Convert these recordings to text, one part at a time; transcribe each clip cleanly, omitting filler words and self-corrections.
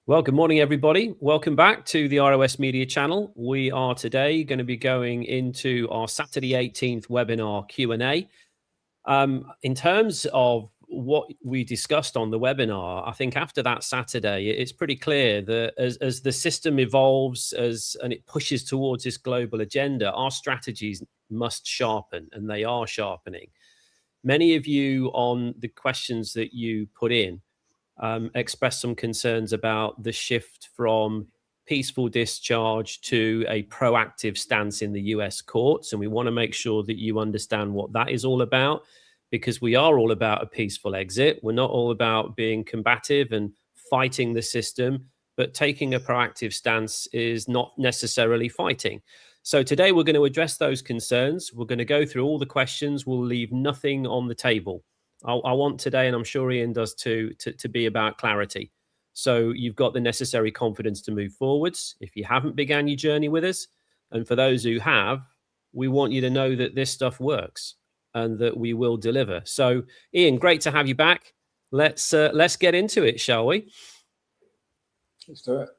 Well, good morning, everybody. Welcome back to the ROS Media channel. We are today going to be going into our Saturday 18th webinar Q&A. In terms of what we discussed on the webinar, I think after that Saturday, it's pretty clear that as the system evolves and it pushes towards this global agenda, our strategies must sharpen, and they are sharpening. Many of you on the questions that you put in expressed some concerns about the shift from peaceful discharge to a proactive stance in the US courts. And we want to make sure that you understand what that is all about, because we are all about a peaceful exit. We're not all about being combative and fighting the system, but taking a proactive stance is not necessarily fighting. So today we're going to address those concerns. We're going to go through all the questions. We'll leave nothing on the table. I want today, and I'm sure Ian does too, to be about clarity. So you've got the necessary confidence to move forwards if you haven't began your journey with us. And for those who have, we want you to know that this stuff works and that we will deliver. So Ian, great to have you back. Let's get into it, shall we? Let's do it.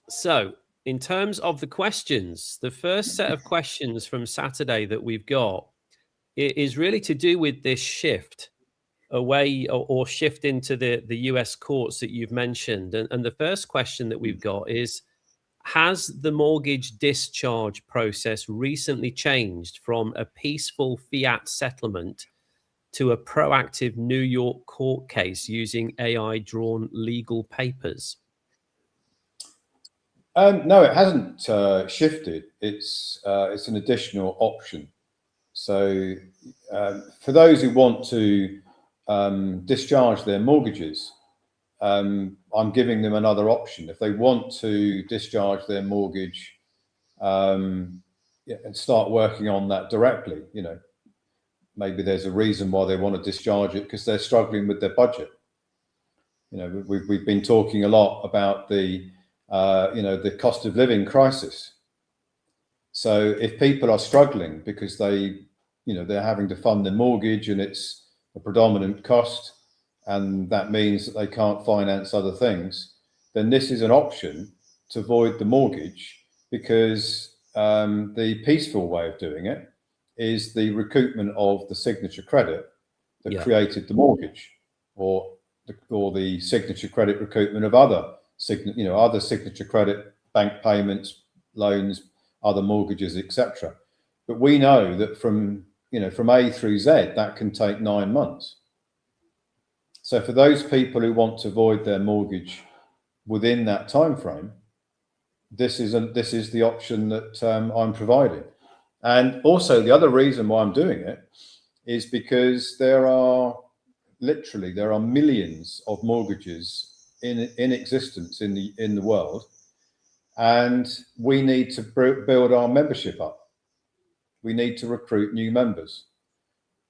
So in terms of the questions, the first set of questions from Saturday that we've got is really to do with this shift away or shift into the US courts that you've mentioned. And the first question that we've got is, has the mortgage discharge process recently changed from a peaceful fiat settlement to a proactive New York court case using AI-drawn legal papers? No, it hasn't shifted. It's an additional option. So for those who want to discharge their mortgages, I'm giving them another option. If they want to discharge their mortgage and start working on that directly, maybe there's a reason why they want to discharge it, because they're struggling with their budget. We've been talking a lot about the cost of living crisis. So if people are struggling because they're having to fund their mortgage and it's a predominant cost, and that means that they can't finance other things, then this is an option to void the mortgage, because the peaceful way of doing it is the recoupment of the signature credit that created the mortgage, or the signature credit recoupment of other signature credit, bank payments, loans, other mortgages, etc. But we know that from A through Z, that can take 9 months. So for those people who want to void their mortgage within that time frame, this is the option that I'm providing. And also the other reason why I'm doing it is because there are millions of mortgages in existence in the world, and we need to build our membership up. We need to recruit new members.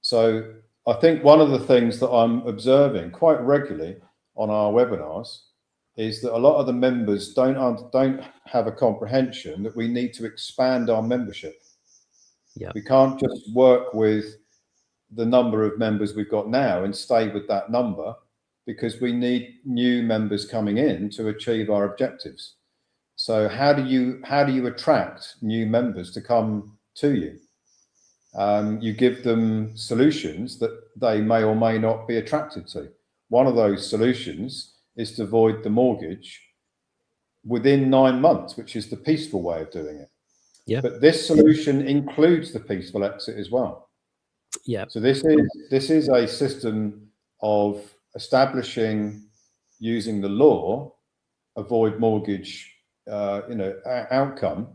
So I think one of the things that I'm observing quite regularly on our webinars is that a lot of the members don't have a comprehension that we need to expand our membership. We can't just work with the number of members we've got now and stay with that number, because we need new members coming in to achieve our objectives. So how do you attract new members to come to you? You give them solutions that they may or may not be attracted to. One of those solutions is to void the mortgage within 9 months, which is the peaceful way of doing it. But this solution includes the peaceful exit as well. So this is a system of establishing, using the law, a void mortgage outcome,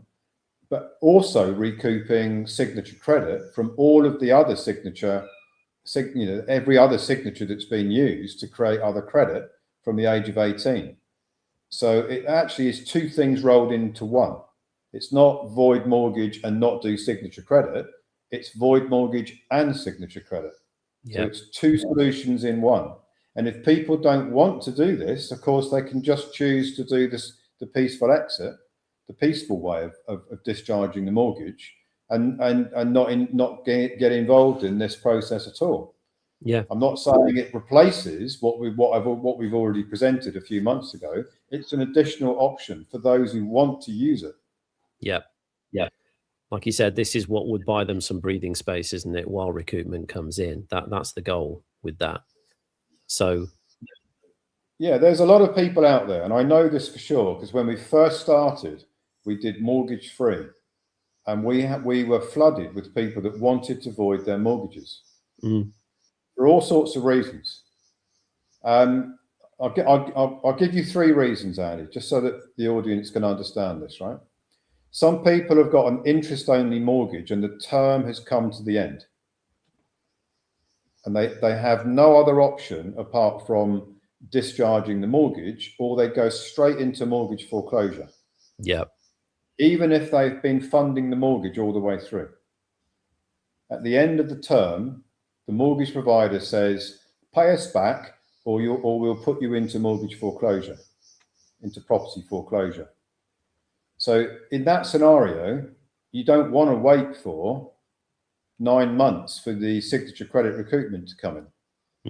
but also recouping signature credit from all of the other every other signature that's been used to create other credit from the age of 18. So it actually is two things rolled into one. It's not void mortgage and not do signature credit. It's void mortgage and signature credit. So it's two solutions in one. And if people don't want to do this, of course, they can just choose to do the peaceful exit, the peaceful way of discharging the mortgage, and not get involved in this process at all. Yeah. I'm not saying it replaces what we've already presented a few months ago. It's an additional option for those who want to use it. Yeah. Yeah. Like you said, this is what would buy them some breathing space, isn't it? While recoupment comes in, that's the goal with that. So, yeah, there's a lot of people out there, and I know this for sure because when we first started, we did mortgage free, and we were flooded with people that wanted to void their mortgages for all sorts of reasons. I'll give you 3 reasons, Andy, just so that the audience can understand this, right? Some people have got an interest-only mortgage and the term has come to the end. And they have no other option apart from discharging the mortgage, or they go straight into mortgage foreclosure. yeah. Even if they've been funding the mortgage all the way through. At the end of the term, the mortgage provider says, pay us back or we'll put you into mortgage foreclosure, into property foreclosure. So in that scenario, you don't want to wait for 9 months for the signature credit recoupment to come in.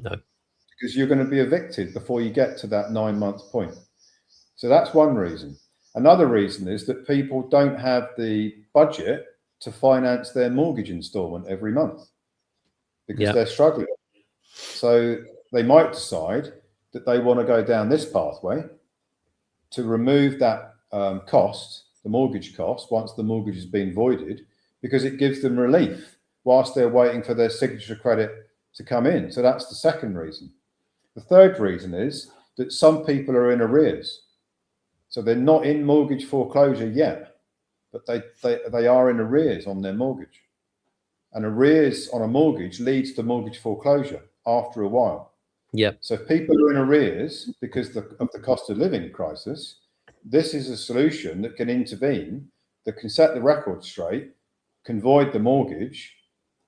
No. Because you're going to be evicted before you get to that 9-month point. So that's one reason. Another reason is that people don't have the budget to finance their mortgage installment every month because they're struggling. So they might decide that they want to go down this pathway to remove that cost, the mortgage cost, once the mortgage has been voided, because it gives them relief whilst they're waiting for their signature credit to come in. So that's the second reason. The third reason is that some people are in arrears. So they're not in mortgage foreclosure yet, but they are in arrears on their mortgage. And arrears on a mortgage leads to mortgage foreclosure after a while. Yeah. So if people are in arrears because of the cost of living crisis, this is a solution that can intervene, that can set the record straight, can void the mortgage,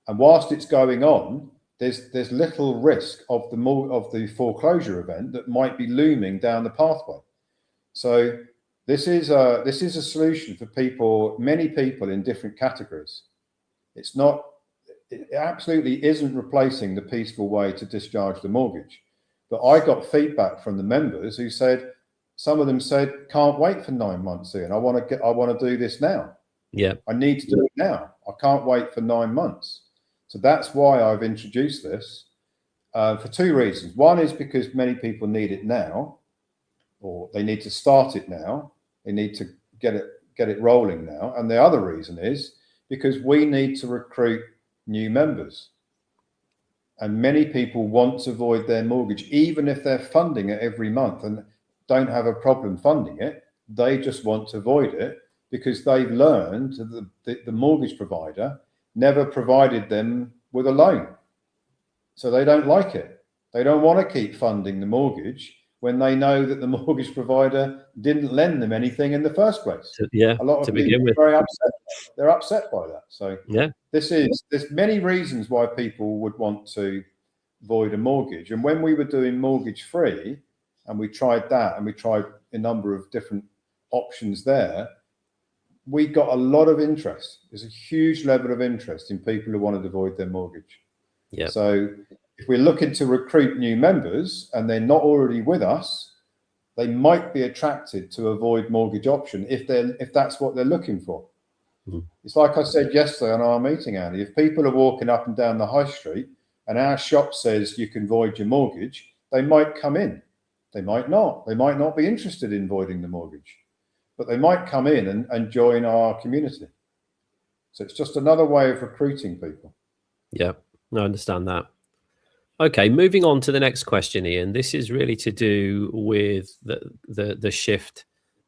and whilst it's going on, there's little risk of the foreclosure event that might be looming down the pathway. So this is a solution for people, many people in different categories. It absolutely isn't replacing the peaceful way to discharge the mortgage. But I got feedback from the members who said, some of them said, can't wait for 9 months in. I want to do this now. Yeah. I need to do it now. I can't wait for 9 months. So that's why I've introduced this for 2 reasons. One is because many people need it now, or they need to start it now. They need to get it rolling now. And the other reason is because we need to recruit new members. And many people want to void their mortgage, even if they're funding it every month and don't have a problem funding it. They just want to void it because they've learned that the mortgage provider never provided them with a loan. So they don't like it. They don't want to keep funding the mortgage when they know that the mortgage provider didn't lend them anything in the first place. Yeah, a lot of people are very upset. They're upset by that. So yeah, there's many reasons why people would want to void a mortgage. And when we were doing mortgage free, and we tried that, and we tried a number of different options there, we got a lot of interest. There's a huge level of interest in people who wanted to void their mortgage. Yeah. So if we're looking to recruit new members and they're not already with us, they might be attracted to a void mortgage option if that's what they're looking for. It's like I said yesterday on our meeting, Andy, if people are walking up and down the high street and our shop says you can void your mortgage, they might come in. They might not. They might not be interested in voiding the mortgage, but they might come in and join our community. So it's just another way of recruiting people. Yeah, I understand that. Okay, moving on to the next question, Ian. This is really to do with the shift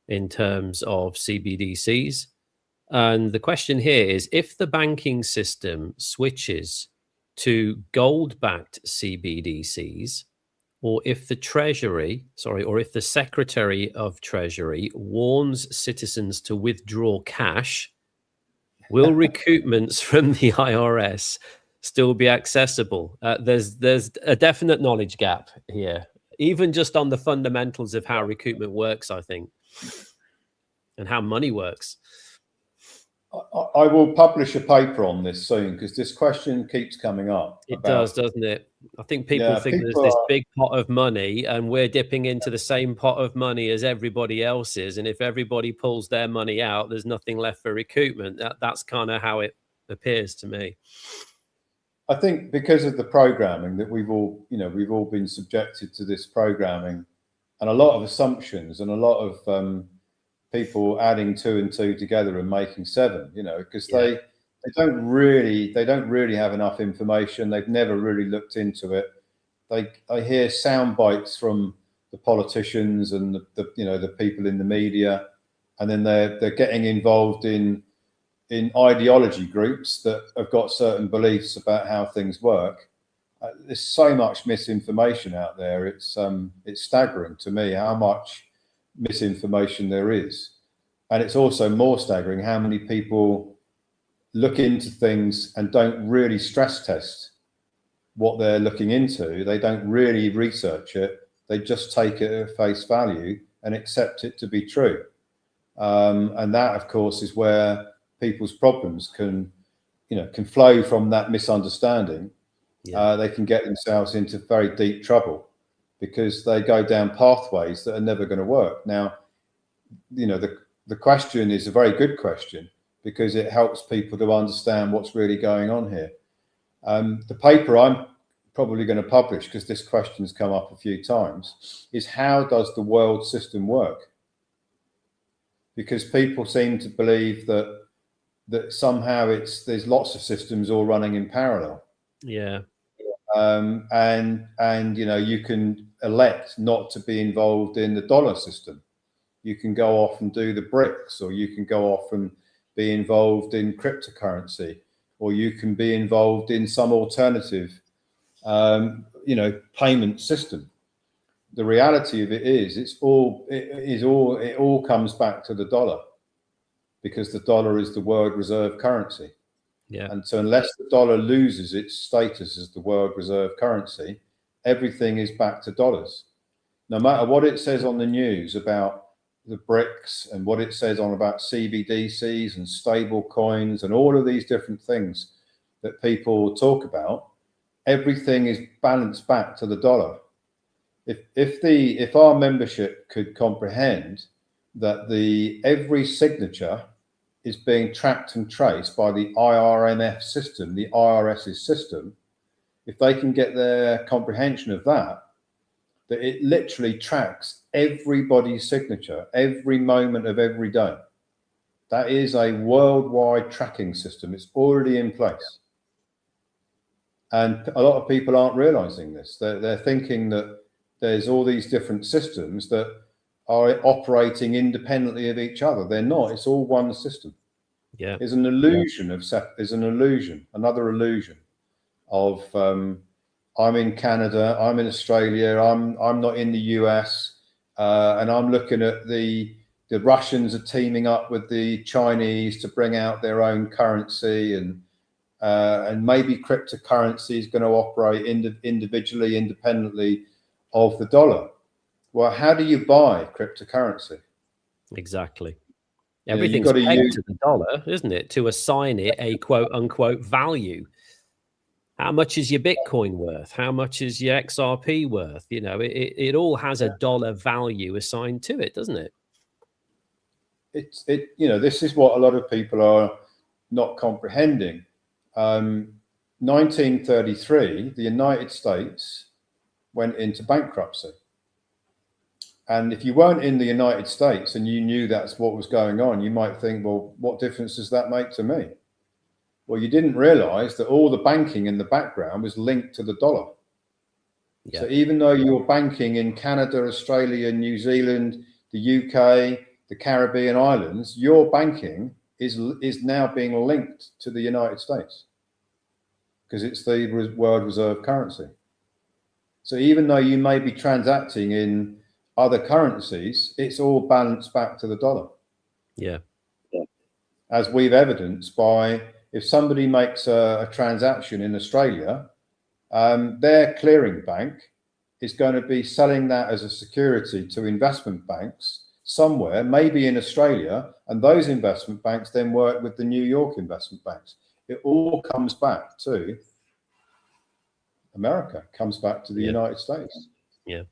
in terms of CBDCs. And the question here is, if the banking system switches to gold-backed CBDCs, or if the Secretary of Treasury warns citizens to withdraw cash, will recoupments from the IRS still be accessible? There's a definite knowledge gap here, even just on the fundamentals of how recoupment works, I think, and how money works. I will publish a paper on this soon because this question keeps coming up. It does, doesn't it? I think people think there's this big pot of money and we're dipping into the same pot of money as everybody else is. And if everybody pulls their money out, there's nothing left for recoupment. That's kind of how it appears to me. I think because of the programming that we've all been subjected to this programming and a lot of assumptions and a lot of people adding 2 and 2 together and making 7, because they don't really have enough information. They've never really looked into it. They hear sound bites from the politicians and the people in the media, and then they're getting involved in ideology groups that have got certain beliefs about how things work. There's so much misinformation out there. It's staggering to me how much misinformation there is, and it's also more staggering how many people look into things and don't really stress test what they're looking into. They don't really research it. They just take it at face value and accept it to be true, and that, of course, is where people's problems can flow from that misunderstanding. They can get themselves into very deep trouble because they go down pathways that are never going to work. Now, the question is a very good question because it helps people to understand what's really going on here. The paper I'm probably going to publish, because this question's come up a few times, is how does the world system work? Because people seem to believe that somehow there's lots of systems all running in parallel. Yeah. And you can elect not to be involved in the dollar system. You can go off and do the BRICS, or you can go off and be involved in cryptocurrency, or you can be involved in some alternative, payment system. The reality of it is, it all comes back to the dollar, because the dollar is the world reserve currency. Yeah. And so unless the dollar loses its status as the world reserve currency, everything is back to dollars. No matter what it says on the news about the BRICS and what it says about CBDCs and stable coins and all of these different things that people talk about, everything is balanced back to the dollar. If our membership could comprehend that every signature is being tracked and traced by the IRMF system, the IRS's system, if they can get their comprehension of that it literally tracks everybody's signature every moment of every day. That is a worldwide tracking system. It's already in place. And a lot of people aren't realizing this. They're thinking that there's all these different systems that are operating independently of each other. They're not. It's all one system. Yeah. There's an illusion another illusion of I'm in Canada, I'm in Australia, I'm not in the US, and I'm looking at the Russians are teaming up with the Chinese to bring out their own currency, and maybe cryptocurrency is going to operate individually, independently of the dollar. Well, how do you buy cryptocurrency? Exactly. Everything's pegged to the dollar, isn't it? To assign it a quote unquote value. How much is your Bitcoin worth? How much is your XRP worth? It all has a dollar value assigned to it, doesn't it? This is what a lot of people are not comprehending. 1933, the United States went into bankruptcy. And if you weren't in the United States and you knew that's what was going on, you might think, well, what difference does that make to me? Well, you didn't realize that all the banking in the background was linked to the dollar. Yeah. So even though you're banking in Canada, Australia, New Zealand, the UK, the Caribbean islands, your banking is now being linked to the United States because it's the world reserve currency. So even though you may be transacting in other currencies, it's all balanced back to the dollar. Yeah. As we've evidenced by, if somebody makes a transaction in Australia, their clearing bank is going to be selling that as a security to investment banks somewhere, maybe in Australia, and those investment banks then work with the New York investment banks. It all comes back to America, comes back to the United States. Yeah.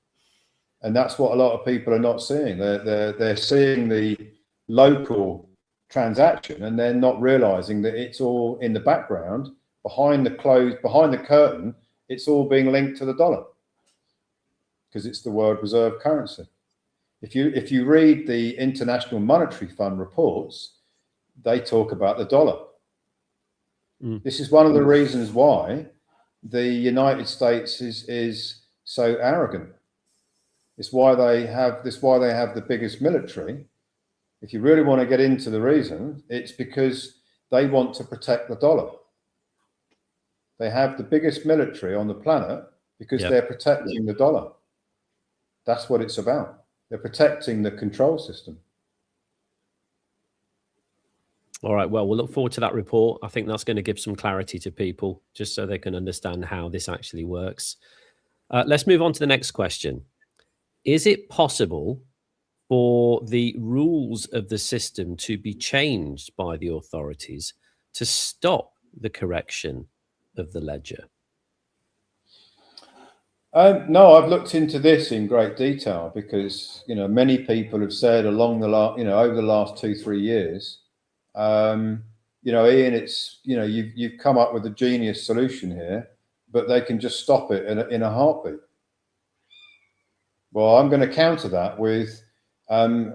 And that's what a lot of people are not seeing. They're seeing the local transaction, and they're not realizing that it's all in the background, behind the curtain. It's all being linked to the dollar because it's the world reserve currency. If you read the International Monetary Fund reports, they talk about the dollar. This is one of the reasons why the United States is so arrogant. It's why they have the biggest military. If you really want to get into the reason, it's because they want to protect the dollar. They have the biggest military on the planet because they're protecting the dollar. That's what it's about. They're protecting the control system. All right. Well, we'll look forward to that report. I think that's going to give some clarity to people just so they can understand how this actually works. Let's move on to the next question. Is it possible for the rules of the system to be changed by the authorities to stop the correction of the ledger? No, I've looked into this in great detail because, many people have said over the last 2-3 years, Ian, it's, you've come up with a genius solution here, but they can just stop it in a heartbeat. Well, I'm going to counter that with,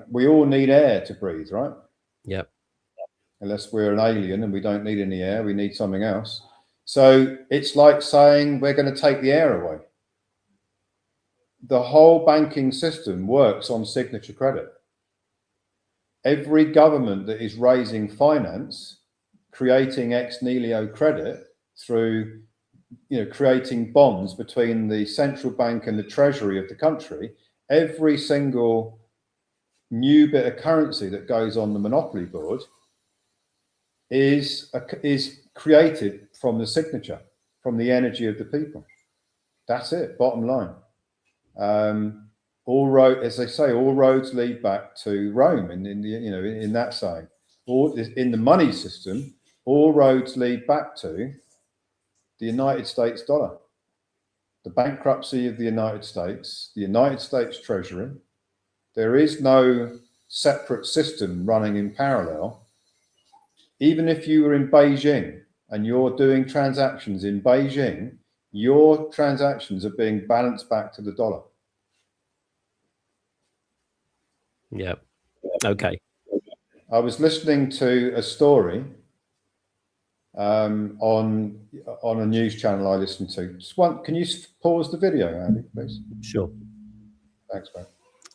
we all need air to breathe, right? Yep. Unless we're an alien and we don't need any air, we need something else. So it's like saying we're going to take the air away. The whole banking system works on signature credit. Every government that is raising finance, creating ex nihilo credit through, creating bonds between the central bank and the treasury of the country, every single new bit of currency that goes on the monopoly board is created from the signature, from the energy of the people. That's it, bottom line. As they say, all roads lead back to Rome. In that saying, in the money system, all roads lead back to the United States dollar, the bankruptcy of the United States Treasury. There is no separate system running in parallel. Even if you were in Beijing and you're doing transactions in Beijing, your transactions are being balanced back to the dollar. Yeah. Okay. I was listening to a story on a news channel I listen to. Can you pause the video, Andy, please? Sure. Thanks, mate.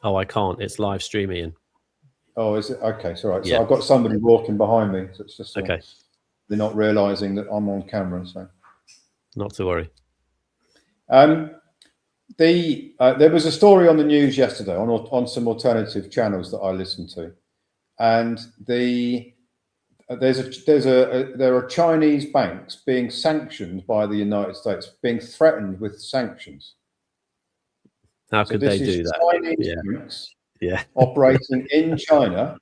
Oh, I can't. It's live streaming. Oh, is it? Okay, it's all right. Yeah. So I've got somebody walking behind me. So it's just okay. They're not realizing that I'm on camera. So not to worry. There was a story on the news yesterday on some alternative channels that I listened to, and there are Chinese banks being sanctioned by the United States, being threatened with sanctions. How could they do that? Chinese banks operating in China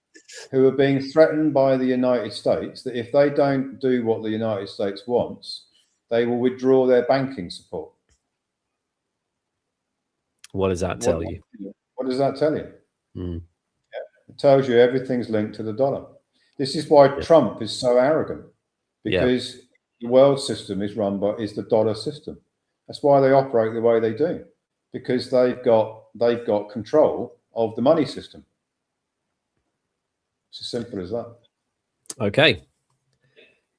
who are being threatened by the United States that if they don't do what the United States wants, they will withdraw their banking support. What does that tell you? What does that tell you? Mm. It tells you everything's linked to the dollar. This is why Trump is so arrogant, because the world system is the dollar system. That's why they operate the way they do, because they've got control of the money system. It's as simple as that. Okay.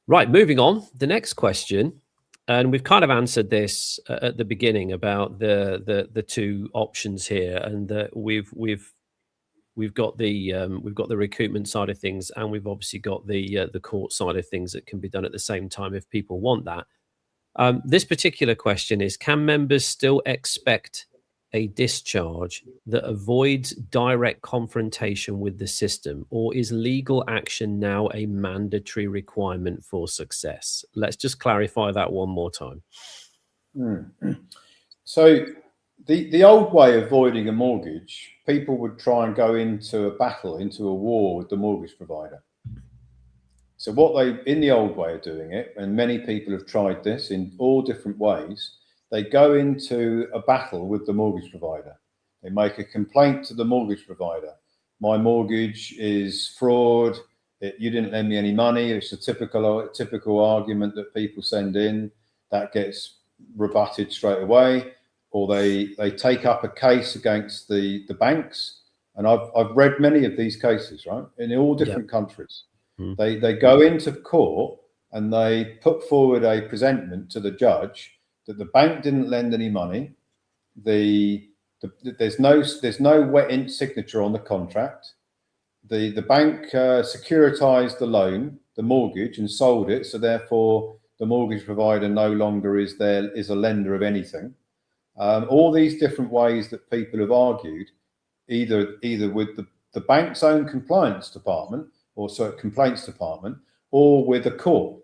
Right, moving on. The next question, and we've kind of answered this at the beginning about the two options here, and that we've got the recoupment side of things, and we've obviously got the court side of things that can be done at the same time if people want that. This particular question is: can members still expect a discharge that avoids direct confrontation with the system, or is legal action now a mandatory requirement for success? Let's just clarify that one more time. So the old way of voiding a mortgage, people would try and go into a battle, into a war with the mortgage provider. So what they, in the old way of doing it, and many people have tried this in all different ways, they go into a battle with the mortgage provider. They make a complaint to the mortgage provider. My mortgage is fraud. You didn't lend me any money. It's a typical argument that people send in that gets rebutted straight away. Or they take up a case against the banks. And I've read many of these cases, right, in all different countries. They go into court and they put forward a presentment to the judge that the bank didn't lend any money. There's no wet ink signature on the contract. The bank securitized the loan, the mortgage, and sold it. So therefore, the mortgage provider no longer is a lender of anything. All these different ways that people have argued, either with the bank's own compliance department, or complaints department, or with a court.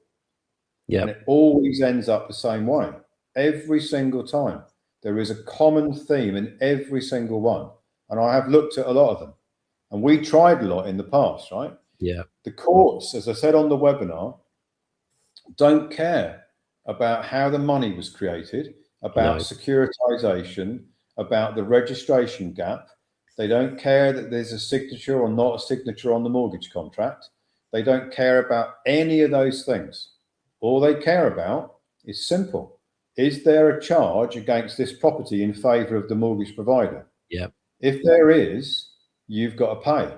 Yeah, and it always ends up the same way every single time. There is a common theme in every single one, and I have looked at a lot of them, and we tried a lot in the past, right? Yeah. The courts, as I said on the webinar, don't care about how the money was created, about securitization, about the registration gap. They don't care that there's a signature or not a signature on the mortgage contract. They don't care about any of those things. All they care about is simple. Is there a charge against this property in favor of the mortgage provider? Yeah. If there is, you've got to pay.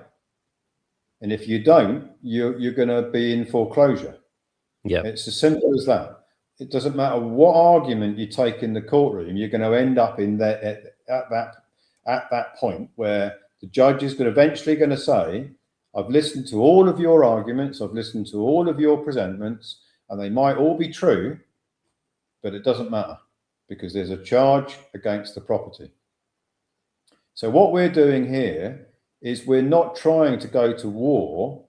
And if you don't, you're going to be in foreclosure. Yeah. It's as simple as that. It doesn't matter what argument you take in the courtroom, you're going to end up in that at that point where the judge is eventually going to say, I've listened to all of your arguments, I've listened to all of your presentments, and they might all be true, but it doesn't matter because there's a charge against the property. So what we're doing here is we're not trying to go to war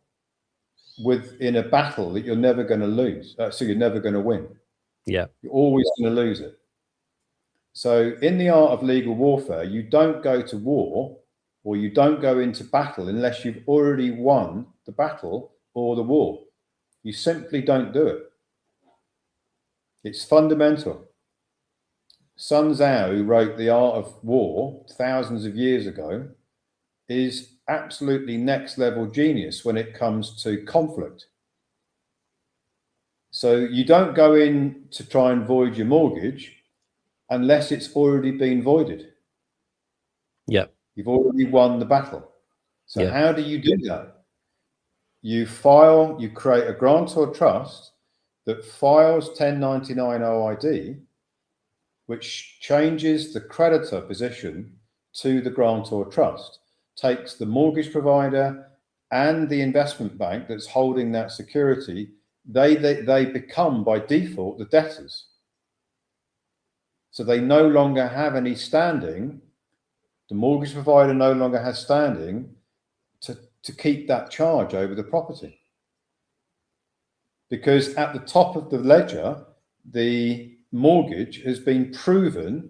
in a battle that you're never going to lose. So you're never going to win. Yeah. You're always going to lose it. So in the art of legal warfare, you don't go to war or you don't go into battle unless you've already won the battle or the war. You simply don't do it. It's fundamental. Sun Tzu, who wrote The Art of War thousands of years ago, is absolutely next level genius when it comes to conflict. So you don't go in to try and void your mortgage unless it's already been voided. Yeah. You've already won the battle. So how do you do that? You create a grantor trust that files 1099 OID, which changes the creditor position to the grantor trust, takes the mortgage provider and the investment bank that's holding that security, they become by default the debtors. So they no longer have any standing. The mortgage provider no longer has standing to keep that charge over the property. Because at the top of the ledger, the mortgage has been proven,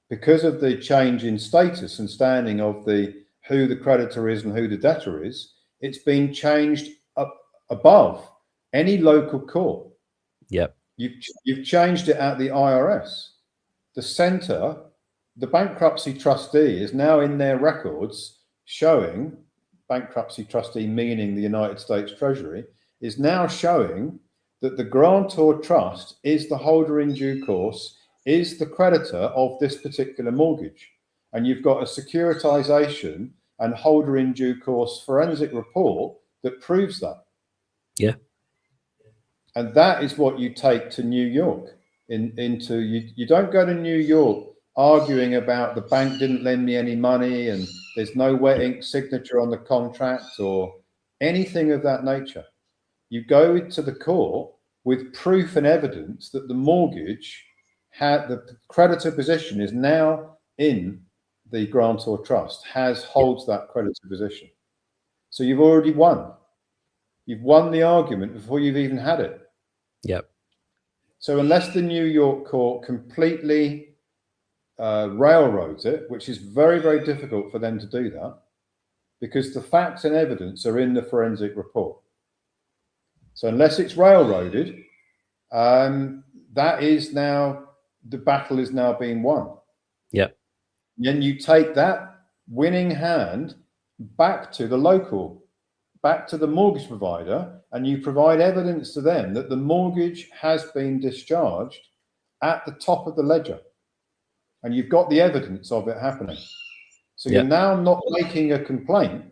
because of the change in status and standing of who the creditor is and who the debtor is, it's been changed up above any local court. Yep. You've changed it at the IRS. The centre, the bankruptcy trustee, is now in their records showing, bankruptcy trustee meaning the United States Treasury, is now showing that the grantor trust is the holder in due course, is the creditor of this particular mortgage. And you've got a securitization and holder in due course forensic report that proves that. Yeah. And that is what you take to New York. You don't go to New York arguing about the bank didn't lend me any money and there's no wet ink signature on the contract or anything of that nature. You go to the court with proof and evidence that the mortgage the creditor position is now in the grantor trust, holds that creditor position. So you've already won. You've won the argument before you've even had it. Yep. So unless the New York court completely railroads it, which is very, very difficult for them to do that, because the facts and evidence are in the forensic report. So unless it's railroaded, that is now, the battle is now being won. Yeah. Then you take that winning hand back to the local, back to the mortgage provider, and you provide evidence to them that the mortgage has been discharged at the top of the ledger. And you've got the evidence of it happening. So you're now not making a complaint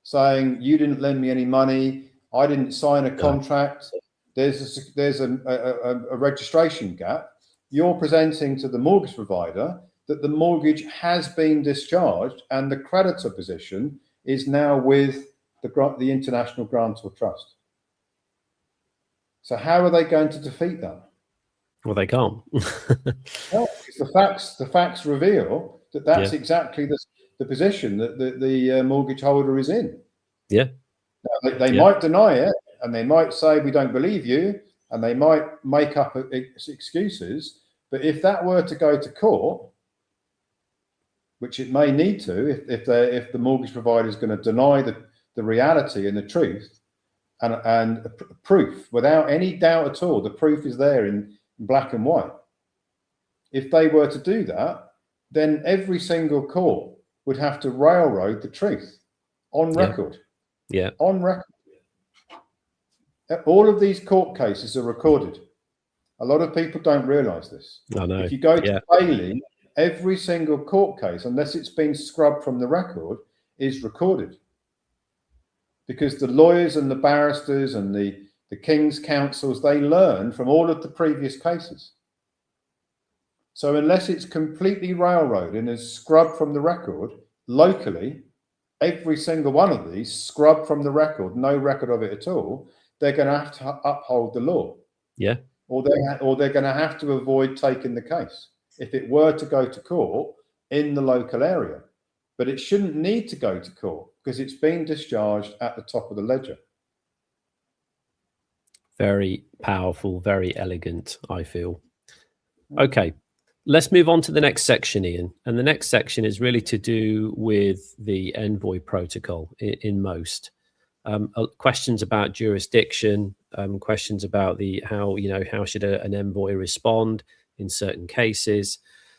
saying you didn't lend me any money, I didn't sign a contract, there's a registration gap. You're presenting to the mortgage provider that the mortgage has been discharged and the creditor position is now with the International Grantor Trust. So how are they going to defeat that? Well, they can't. Well, the facts reveal that that's exactly the position that the mortgage holder is in. Yeah. Now, they might deny it, and they might say, we don't believe you, and they might make up excuses. But if that were to go to court, which it may need to, if the mortgage provider is going to deny the reality and the truth and proof without any doubt at all, the proof is there in black and white. If they were to do that, then every single court would have to railroad the truth on record. Yeah. On record. All of these court cases are recorded. A lot of people don't realize this. I know. If you go to Bailey, every single court case, unless it's been scrubbed from the record, is recorded. Because the lawyers and the barristers and the King's counsels, they learn from all of the previous cases. So unless it's completely railroaded and is scrubbed from the record locally, every single one of these scrubbed from the record, no record of it at all, they're going to have to uphold the law. Yeah. Or they're going to have to avoid taking the case if it were to go to court in the local area. But it shouldn't need to go to court because it's been discharged at the top of the ledger. Very powerful, very elegant, I feel. Okay, let's move on to the next section, Ian. And the next section is really to do with the envoy protocol in most. Questions about jurisdiction, questions about how should an envoy respond in certain cases.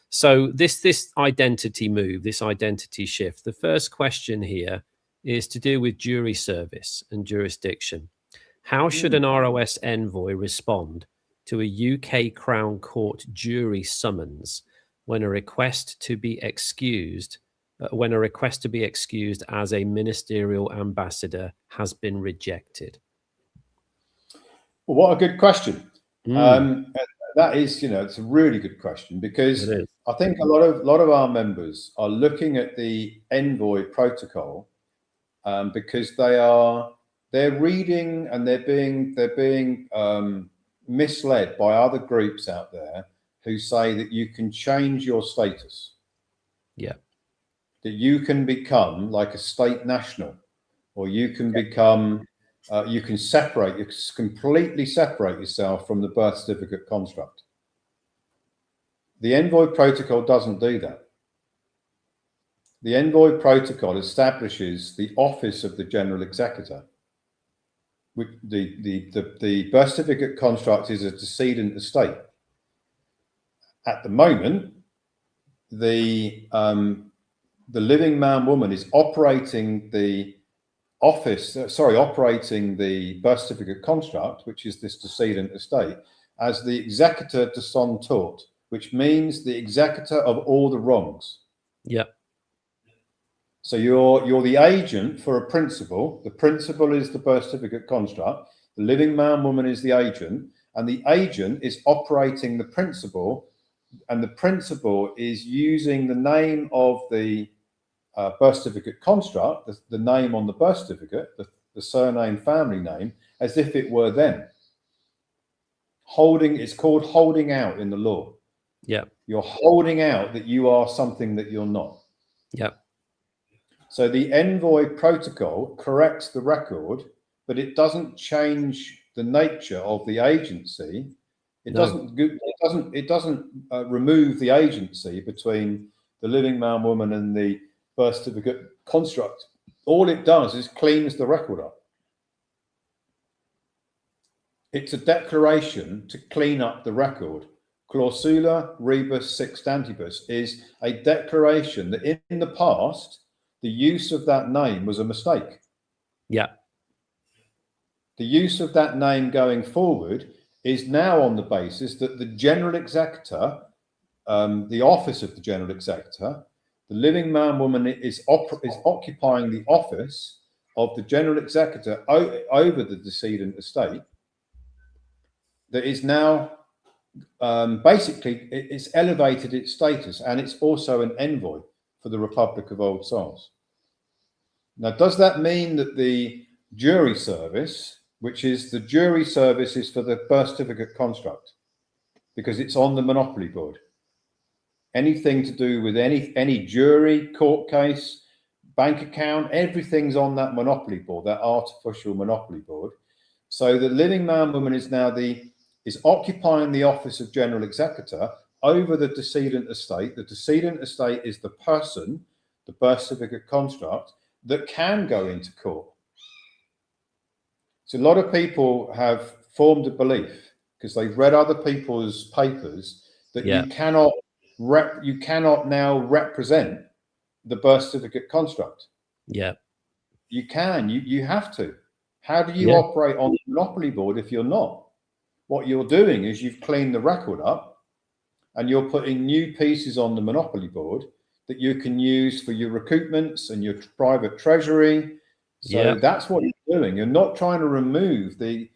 So this identity move, this identity shift, the first question here is to do with jury service and jurisdiction. How should an ROS envoy respond to a UK Crown Court jury summons when a request to be excused as a ministerial ambassador has been rejected? Well, what a good question. That is, it's a really good question, because I think a lot of our members are looking at the envoy protocol because they're reading and they're being misled by other groups out there who say that you can change your status. Yeah. That you can become like a state national, or you can become, you can completely separate yourself from the birth certificate construct. The envoy protocol doesn't do that. The envoy protocol establishes the office of the general executor. The birth certificate construct is a decedent estate. At the moment, the living man woman is operating the operating the birth certificate construct, which is this decedent estate, as the executor de son tort, which means the executor of all the wrongs. Yeah. So you're the agent for a principal. The principal is the birth certificate construct. The living man woman is the agent, and the agent is operating the principal, and the principal is using the name of the birth certificate construct, the name on the birth certificate, the surname, family name, as if it were them. It's called holding out in the law. Yeah. You're holding out that you are something that you're not. Yeah. So the envoy protocol corrects the record, but it doesn't change the nature of the agency It No. doesn't remove the agency between the living man, woman, and the birth certificate construct. All it does is cleans the record up. It's a declaration to clean up the record. Clausula rebus sextantibus is a declaration that in the past, the use of that name was a mistake. Yeah. The use of that name going forward is now on the basis that the general executor, the office of the general executor, the living man, woman is occupying the office of the general executor over the decedent estate. That is now basically it's elevated its status, and it's also an envoy for the Republic of Old Souls. Now, does that mean that the jury service, which is the jury service, is for the birth certificate construct because it's on the Monopoly Board? Anything to do with any jury, court case, bank account, everything's on that Monopoly Board, that artificial Monopoly Board. So the living man, woman is now is occupying the office of general executor over the decedent estate. The decedent estate is the person, the birth certificate construct, that can go into court. So a lot of people have formed a belief because they've read other people's papers that you cannot now represent the birth certificate construct. Yeah. You can, you have to. How do you operate on the Monopoly Board if you're not? What you're doing is you've cleaned the record up and you're putting new pieces on the Monopoly Board that you can use for your recoupments and your private treasury. So that's what you're doing. You're not trying to remove the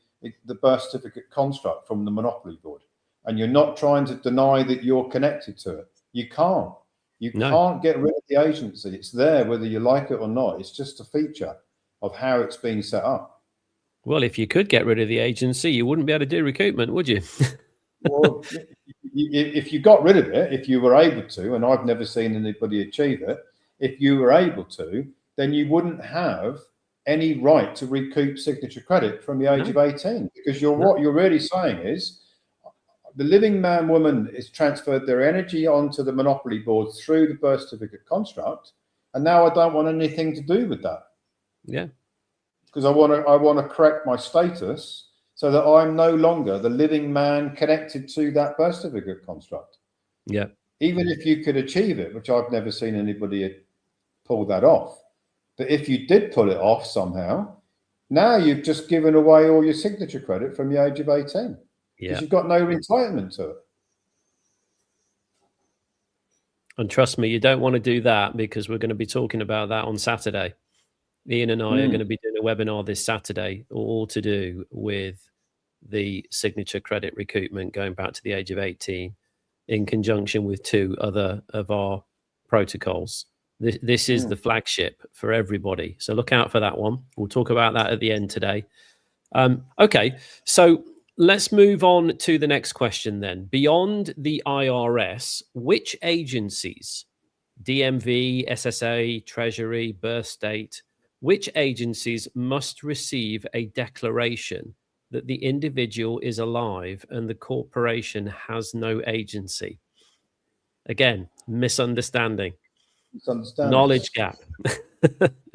birth certificate construct from the Monopoly Board, and you're not trying to deny that you're connected to it. You can't. You can't get rid of the agency. It's there whether you like it or not. It's just a feature of how it's been set up. Well, if you could get rid of the agency, you wouldn't be able to do recoupment, would you? Well, if you got rid of it, if you were able to, and I've never seen anybody achieve it, if you were able to, then you wouldn't have any right to recoup signature credit from the age of 18, because what you're really saying is the living man, woman is transferred their energy onto the Monopoly Board through the birth certificate construct, and now I don't want anything to do with that. Yeah. Because I want to correct my status so that I'm no longer the living man connected to that birth certificate construct. Yeah. Even if you could achieve it, which I've never seen anybody pull that off. But if you did pull it off somehow, now you've just given away all your signature credit from the age of 18. Because you've got no entitlement to it. And trust me, you don't want to do that, because we're going to be talking about that on Saturday. Ian and I are going to be doing a webinar this Saturday, all to do with the signature credit recoupment going back to the age of 18, in conjunction with 2 other of our protocols. This is the flagship for everybody. So look out for that one. We'll talk about that at the end today. Okay, so let's move on to the next question then. Beyond the IRS, which agencies, DMV, SSA, Treasury, Birth State, which agencies must receive a declaration that the individual is alive and the corporation has no agency? Again, misunderstanding. Knowledge gap.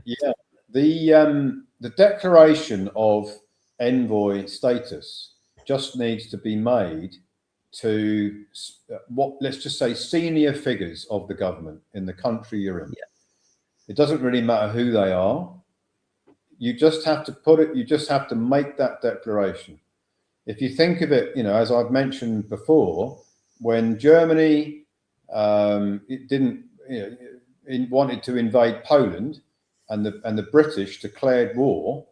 Yeah. The declaration of envoy status just needs to be made to let's just say senior figures of the government in the country you're in. Yeah. It doesn't really matter who they are. You just have to you just have to make that declaration. If you think of it, as I've mentioned before, when Germany wanted to invade Poland and the British declared war,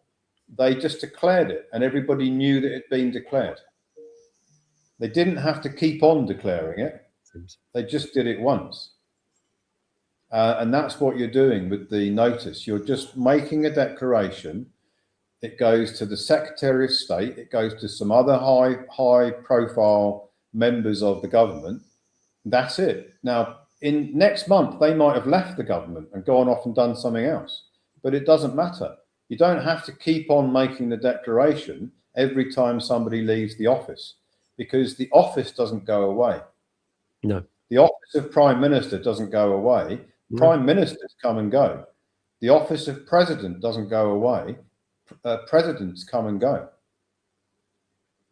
they just declared it and everybody knew that it had been declared. They didn't have to keep on declaring it. They just did it once. And that's what you're doing with the notice. You're just making a declaration. It goes to the Secretary of State. It goes to some other high profile members of the government. That's it. Now, in next month, they might have left the government and gone off and done something else, but it doesn't matter. You don't have to keep on making the declaration every time somebody leaves the office. because the office doesn't go away. No. The office of Prime Minister doesn't go away. Prime Ministers come and go. The office of President doesn't go away. Presidents come and go.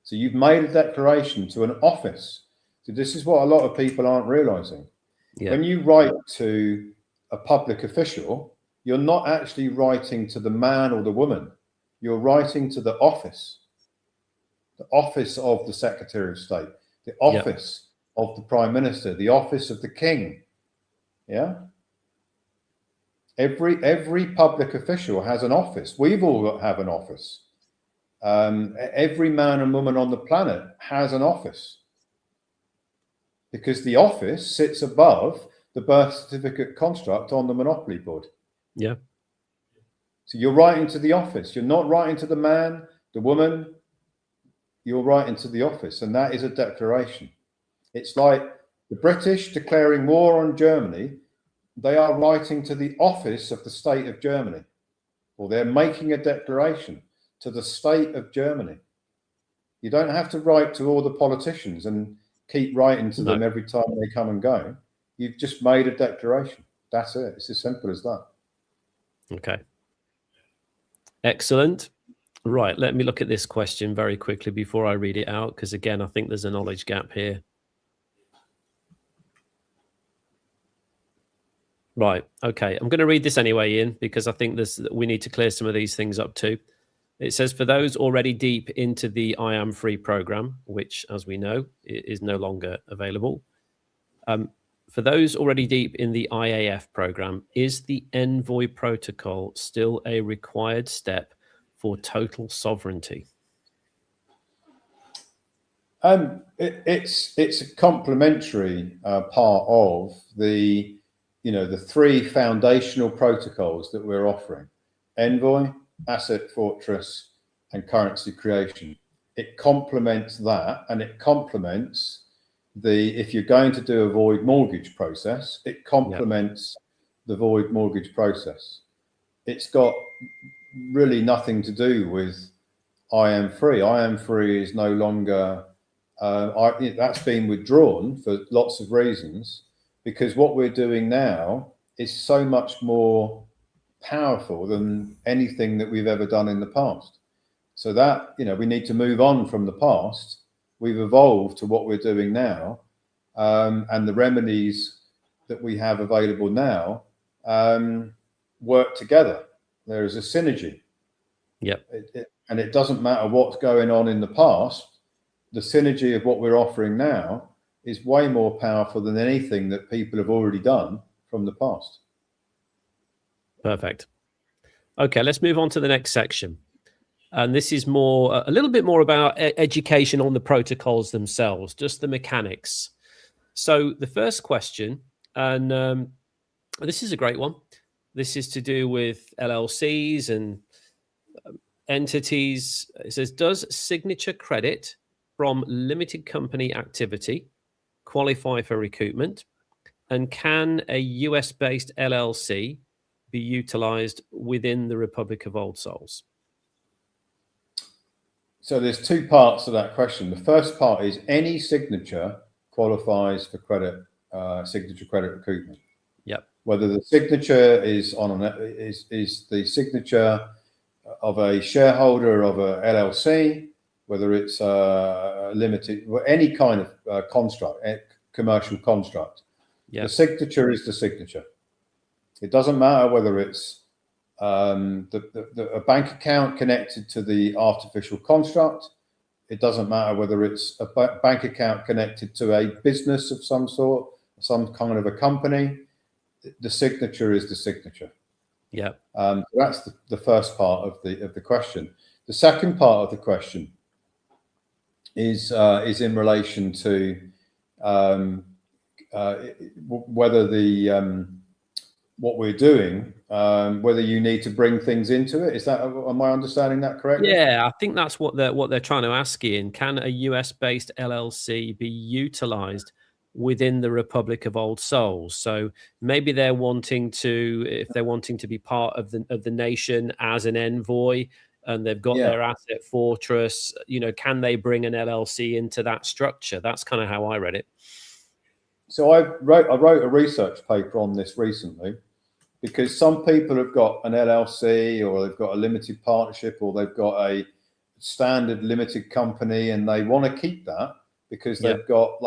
So you've made a declaration to an office. So this is what a lot of people aren't realizing. Yeah. When you write to a public official, you're not actually writing to the man or the woman. You're writing to the office of the Secretary of State, the office of the Prime Minister, the office of the King. Yeah. Every public official has an office. We've all have an office. Every man and woman on the planet has an office, because the office sits above the birth certificate construct on the Monopoly board. Yeah. So you're writing to the office. You're not writing to the man, the woman. You're writing to the office, and that is a declaration. It's like the British declaring war on Germany. They are writing to the office of the state of Germany, or they're making a declaration to the state of Germany. You don't have to write to all the politicians and keep writing to them every time they come and go. You've just made a declaration. That's it. It's as simple as that. Okay. Excellent. Right. Let me look at this question very quickly before I read it out, because again, I think there's a knowledge gap here. Right. Okay. I'm going to read this anyway, Ian, because I think we need to clear some of these things up too. It says, for those already deep into the I Am Free program, which, as we know, is no longer available. For those already deep in the IAF program, is the Envoy protocol still a required step for total sovereignty? It's a complementary part of the three foundational protocols that we're offering: Envoy, Asset Fortress, and Currency Creation. It complements that, and it complements if you're going to do a void mortgage process, it complements the void mortgage process. It's got really nothing to do with I Am Free. I Am Free is no longer, that's been withdrawn for lots of reasons, because what we're doing now is so much more powerful than anything that we've ever done in the past. So that, we need to move on from the past. We've evolved to what we're doing now, and the remedies that we have available now work together. There is a synergy. Yep. And it doesn't matter what's going on in the past. The synergy of what we're offering now is way more powerful than anything that people have already done from the past. Perfect. Okay, let's move on to the next section. And this is a little bit more about education on the protocols themselves, just the mechanics. So the first question, and this is a great one. This is to do with LLCs and entities. It says, does signature credit from limited company activity qualify for recoupment? And can a US-based LLC be utilized within the Republic of Old Souls? So there's two parts to that question. The first part is any signature qualifies for credit, signature credit recoupment. Yep. Whether the signature is is the signature of a shareholder of a LLC, whether it's a limited, any kind of construct, commercial construct. Yep. The signature is the signature. It doesn't matter whether it's a bank account connected to the artificial construct. It doesn't matter whether it's a bank account connected to a business of some sort, some kind of a company. The signature is the signature. Yeah. That's the first part of the question. The second part of the question is in relation to whether what we're doing, whether you need to bring things into it. Am I understanding that correctly? Yeah, I think that's what they're trying to ask, Ian. Can a US-based LLC be utilized within the Republic of Old Souls? So maybe if they're wanting to be part of the nation as an envoy, and they've got their asset fortress, can they bring an LLC into that structure? That's kind of how I read it. So I wrote a research paper on this recently, because some people have got an LLC, or they've got a limited partnership, or they've got a standard limited company, and they want to keep that because they've got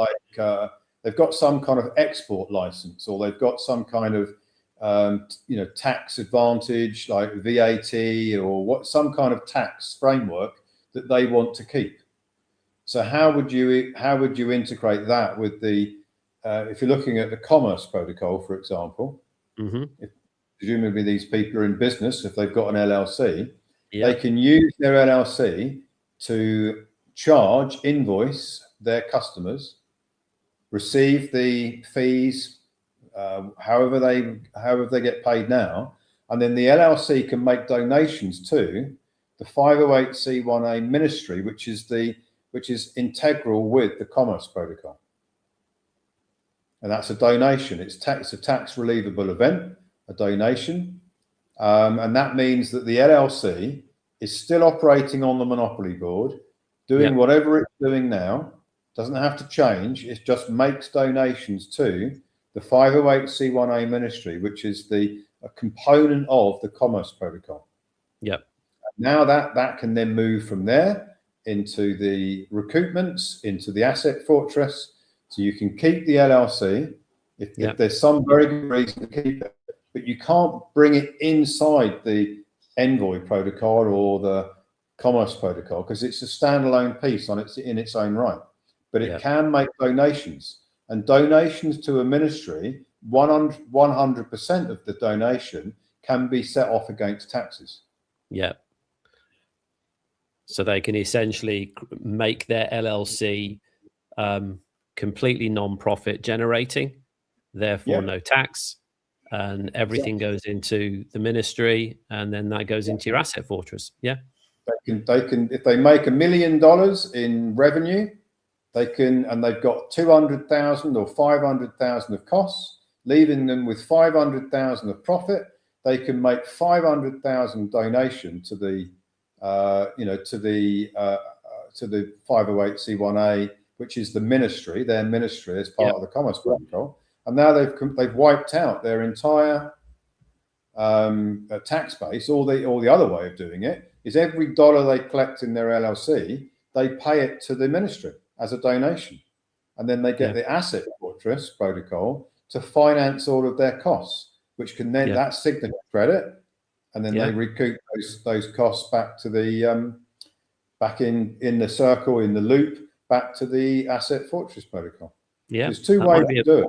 they've got some kind of export license, or they've got some kind of tax advantage like VAT, or some kind of tax framework that they want to keep. So how would you integrate that with the if you're looking at the Commerce Protocol, for example? If presumably these people are in business, if they've got an LLC, they can use their LLC to invoice their customers, receive the fees, however they get paid now, and then the LLC can make donations to the 508c1a ministry, which is integral with the Commerce Protocol. And that's a donation. It's a tax relievable event, a donation. And that means that the LLC is still operating on the Monopoly Board, doing whatever it's doing now, doesn't have to change. It just makes donations to the 508c1a ministry, which is a component of the Commerce Protocol. Now that can then move from there into the recoupments, into the asset fortress. So you can keep the LLC if there's some very good reason to keep it, but you can't bring it inside the Envoy protocol or the Commerce Protocol, because it's a standalone piece in its own right. But it can make donations, and donations to a ministry, 100% of the donation can be set off against taxes. So they can essentially make their LLC completely non-profit generating, therefore no tax, and everything goes into the ministry, and then that goes into your asset fortress. They can if they make $1 million in revenue, they can, and they've got 200,000 or 500,000 of costs, leaving them with 500,000 of profit. They can make 500,000 donation to the to the 508c1a, which is the ministry, their ministry as part of the Commerce Protocol. And now they've wiped out their entire tax base. Or the other way of doing it is every dollar they collect in their LLC, they pay it to the ministry as a donation, and then they get the Asset Fortress Protocol to finance all of their costs, which can then that's signature credit, and then they recoup those costs back to the back in the circle, in the loop, back to the Asset Fortress Protocol. There's two ways to do it.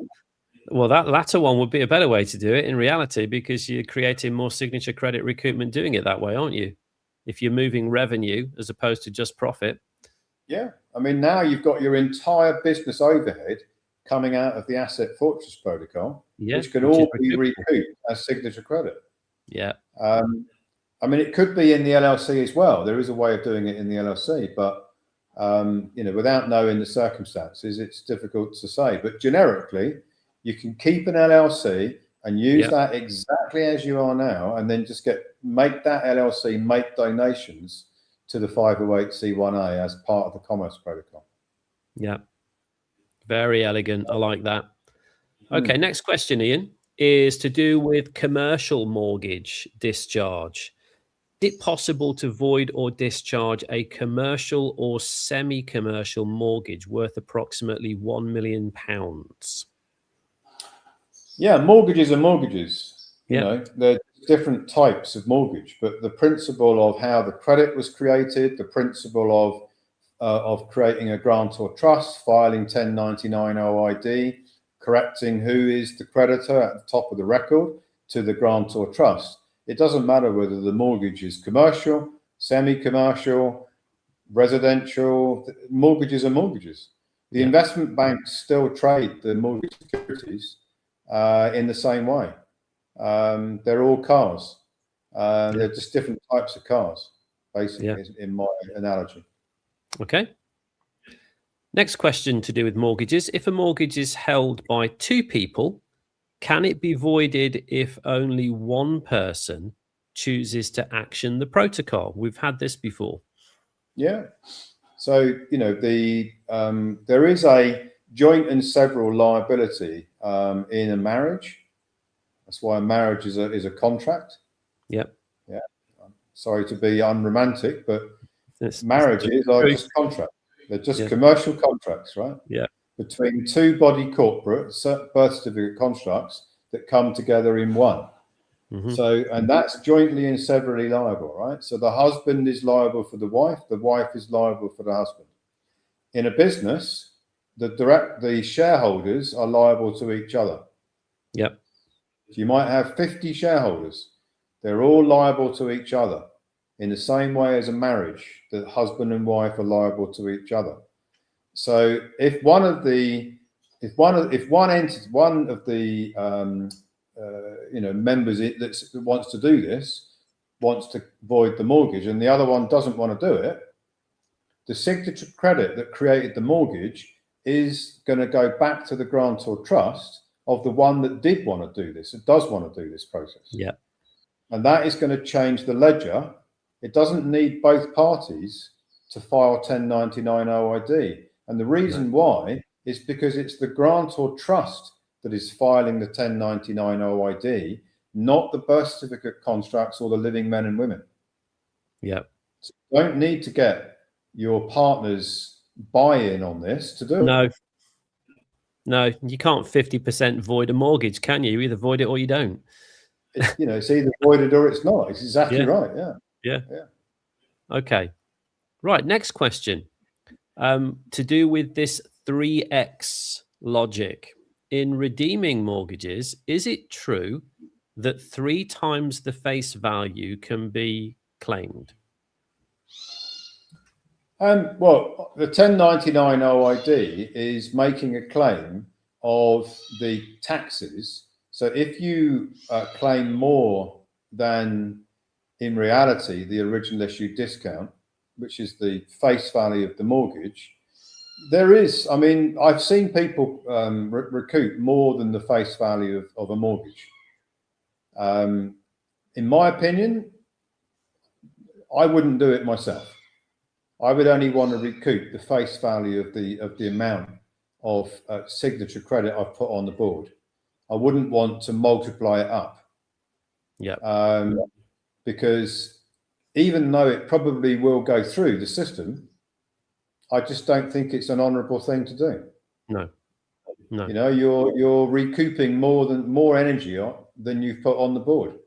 Well, that latter one would be a better way to do it in reality, because you're creating more signature credit recoupment doing it that way, aren't you? If you're moving revenue as opposed to just profit. I mean, now you've got your entire business overhead coming out of the Asset Fortress Protocol, which can all be recouped as signature credit. I mean, it could be in the LLC as well. There is a way of doing it in the LLC, but without knowing the circumstances, it's difficult to say. But generically, you can keep an LLC and use that exactly as you are now, and then just make that LLC make donations to the 508c1a as part of the Commerce Protocol. Very elegant. I like that. Okay, next question, Ian, is to do with commercial mortgage discharge. Is it possible to void or discharge a commercial or semi-commercial mortgage worth approximately £1 million? Mortgages are mortgages. You know, they're different types of mortgage, but the principle of how the credit was created, the principle of creating a grant or trust, filing 1099 OID, correcting who is the creditor at the top of the record to the grant or trust. It doesn't matter whether the mortgage is commercial, semi-commercial, residential. Mortgages are mortgages. The investment banks still trade the mortgage securities in the same way. They're all cars. They're just different types of cars, basically, in my analogy. Okay. Next question to do with mortgages. If a mortgage is held by two people, can it be voided if only one person chooses to action the protocol. We've had this before. Yeah. So, you know, there is a joint and several liability in a marriage. That's why a marriage is a contract. Yep. Yeah. Sorry to be unromantic, but marriages are just contracts. They're just commercial contracts, right? Yeah. Between two body corporate birth certificate constructs that come together in one. Mm-hmm. So, and that's jointly and severally liable, right? So the husband is liable for the wife is liable for the husband. In a business, the shareholders are liable to each other. Yep. You might have 50 shareholders. They're all liable to each other in the same way as a marriage, the husband and wife are liable to each other. So if one of the members that wants to do this wants to void the mortgage and the other one doesn't want to do it, the signature credit that created the mortgage is going to go back to the grantor trust of the one that did want to do this, that does want to do this process. Yeah. And that is going to change the ledger. It doesn't need both parties to file 1099 OID. And the reason why is because it's the grantor trust that is filing the 1099 OID, not the birth certificate constructs or the living men and women. Yeah. So you don't need to get your partner's buy-in on this to do it. No, you can't 50% void a mortgage, can you? You either void it or you don't. It's either voided or it's not. It's exactly right. Yeah. Okay. Right. Next question. To do with this 3x logic. In redeeming mortgages, is it true that 3 times the face value can be claimed? Well, the 1099 OID is making a claim of the taxes. So if you claim more than, in reality, the original issue discount, which is the face value of the mortgage, I've seen people recoup more than the face value of a mortgage. In my opinion, I wouldn't do it myself. I would only want to recoup the face value of the amount of signature credit I've put on the board. I wouldn't want to multiply it up. Yeah. Because even though it probably will go through the system, I just don't think it's an honourable thing to do. No. You're recouping more energy than you've put on the board.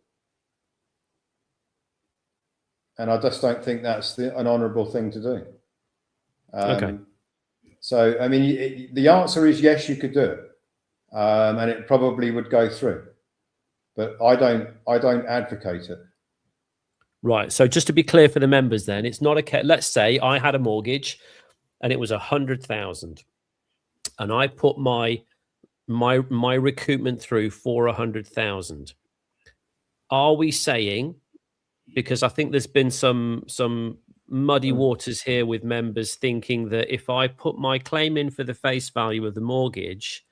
And I just don't think that's an honourable thing to do. Okay. So, the answer is yes, you could do it. And it probably would go through. But I don't advocate it. Right. So just to be clear for the members then, it's not let's say I had a mortgage and it was 100,000 and I put my recoupment through for 100,000. Are we saying, because I think there's been some muddy waters here with members thinking that if I put my claim in for the face value of the mortgage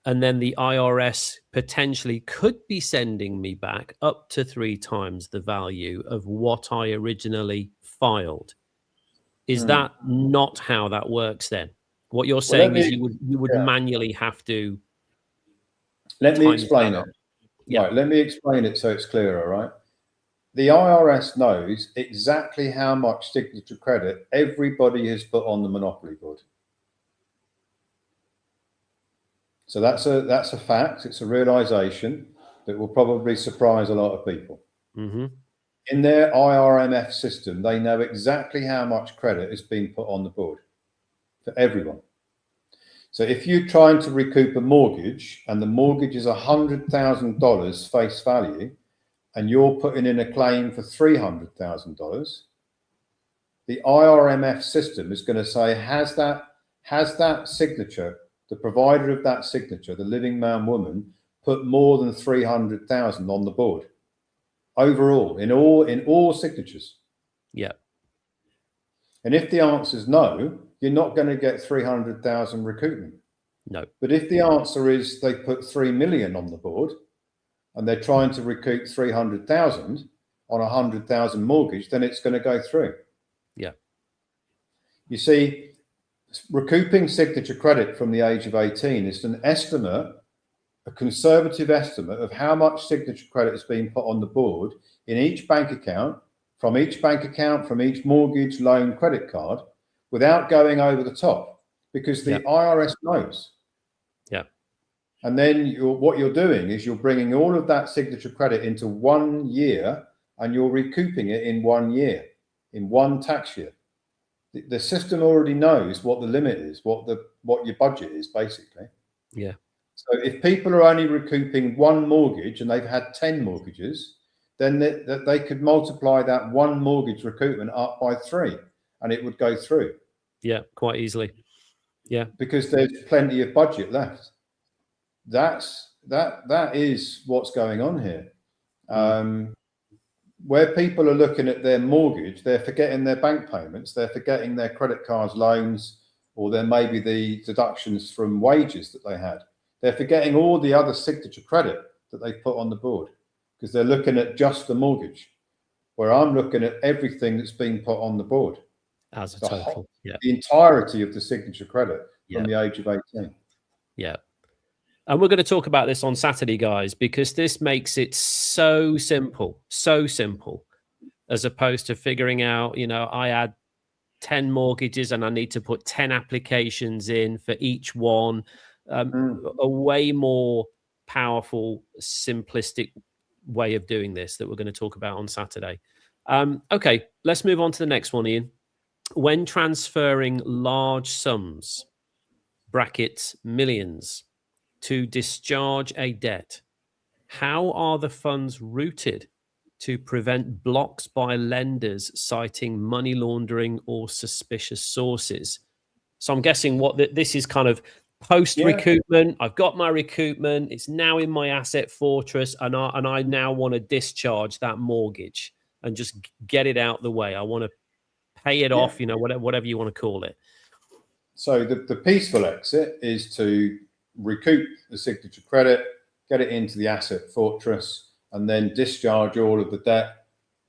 and then the IRS potentially could be sending me back up to 3 times the value of what I originally filed. Is that not how that works then? What you're saying is you would manually have to. Let me explain it. Yeah. Right, let me explain it so it's clearer, right? The IRS knows exactly how much signature credit everybody has put on the monopoly board. So that's a fact. It's a realization that will probably surprise a lot of people. Mm-hmm. In their IRMF system, they know exactly how much credit is being put on the board for everyone. So if you're trying to recoup a mortgage and the mortgage is $100,000 face value and you're putting in a claim for $300,000, the IRMF system is going to say, has that signature, the provider of that signature, the living man woman, put more than 300,000 on the board overall in all signatures? Yeah. And if the answer is no, you're not going to get 300,000 recoupment. No. But if the answer is they put 3 million on the board and they're trying to recoup 300,000 on a 100,000 mortgage, then it's going to go through. Yeah. You see, recouping signature credit from the age of 18 is an estimate, a conservative estimate of how much signature credit is being put on the board in each bank account, from each mortgage, loan, credit card, without going over the top, because the IRS knows. Yeah. And then what you're doing is you're bringing all of that signature credit into 1 year, and you're recouping it in 1 year, in one tax year. The system already knows what the limit is, what your budget is, basically. Yeah. So if people are only recouping one mortgage and they've had 10 mortgages, then they could multiply that one mortgage recoupment up by 3, and it would go through. Yeah, quite easily. Yeah, because there's plenty of budget left. That is what's going on here. Where people are looking at their mortgage, they're forgetting their bank payments, they're forgetting their credit cards, loans, or there may be the deductions from wages that they had. They're forgetting all the other signature credit that they put on the board, because they're looking at just the mortgage, where I'm looking at everything that's been put on the board. As a total. Yeah. The entirety of the signature credit from the age of 18. Yeah. And we're going to talk about this on Saturday, guys, because this makes it so simple, as opposed to figuring out, I had 10 mortgages and I need to put 10 applications in for each one. A way more powerful, simplistic way of doing this that we're going to talk about on Saturday. Okay, let's move on to the next one, Ian. When transferring large sums, brackets millions, to discharge a debt, how are the funds routed to prevent blocks by lenders citing money laundering or suspicious sources? So I'm guessing this is kind of post-recoupment. I've got my recoupment. It's now in my asset fortress, and I now want to discharge that mortgage and just get it out the way. I want to pay it off, whatever you want to call it. So the peaceful exit is to recoup the signature credit, get it into the asset fortress, and then discharge all of the debt.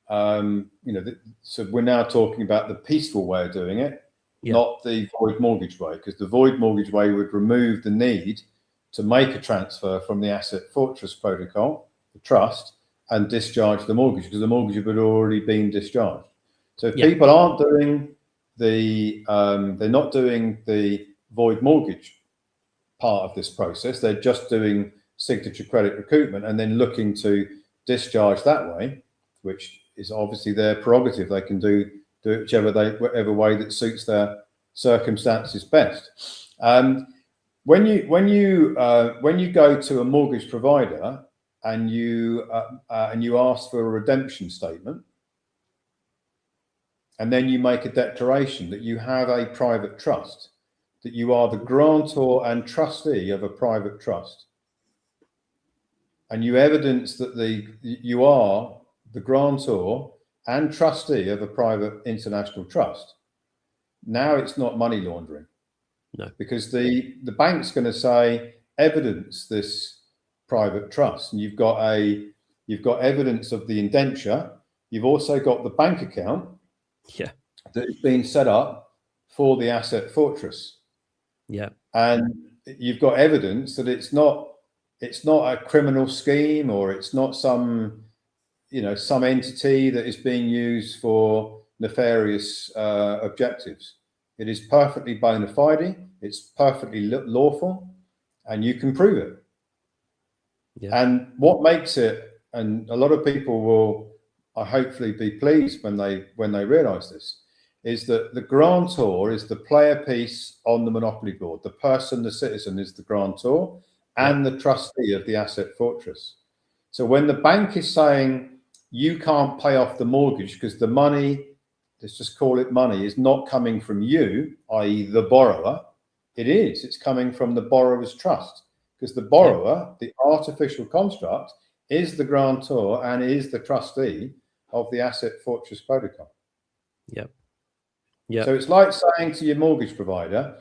So we're now talking about the peaceful way of doing it, not the void mortgage way, because the void mortgage way would remove the need to make a transfer from the asset fortress protocol, the trust, and discharge the mortgage, because the mortgage had already been discharged. So if people aren't doing they're not doing the void mortgage part of this process, they're just doing signature credit recoupment and then looking to discharge that way, which is obviously their prerogative. They can do it whatever way that suits their circumstances best. When you go to a mortgage provider and you ask for a redemption statement, and then you make a declaration that you have a private trust, that you are the grantor and trustee of a private trust, and you evidence that you are the grantor and trustee of a private international trust, now it's not money laundering. No, because the bank's going to say, evidence this private trust, and you've got evidence of the indenture. You've also got the bank account that has been set up for the asset fortress. And you've got evidence that it's not a criminal scheme, or it's not some entity that is being used for nefarious objectives. It is perfectly bona fide, it's perfectly lawful, and you can prove it. And what makes it, and a lot of people will hopefully be pleased when they realize this, is that the grantor is the player piece on the monopoly board. The person, the citizen, is the grantor and the trustee of the asset fortress. So when the bank is saying you can't pay off the mortgage because the money, let's just call it money, is not coming from you, i.e. the borrower, it's coming from the borrower's trust, because the borrower, the artificial construct, is the grantor and is the trustee of the asset fortress protocol. So it's like saying to your mortgage provider,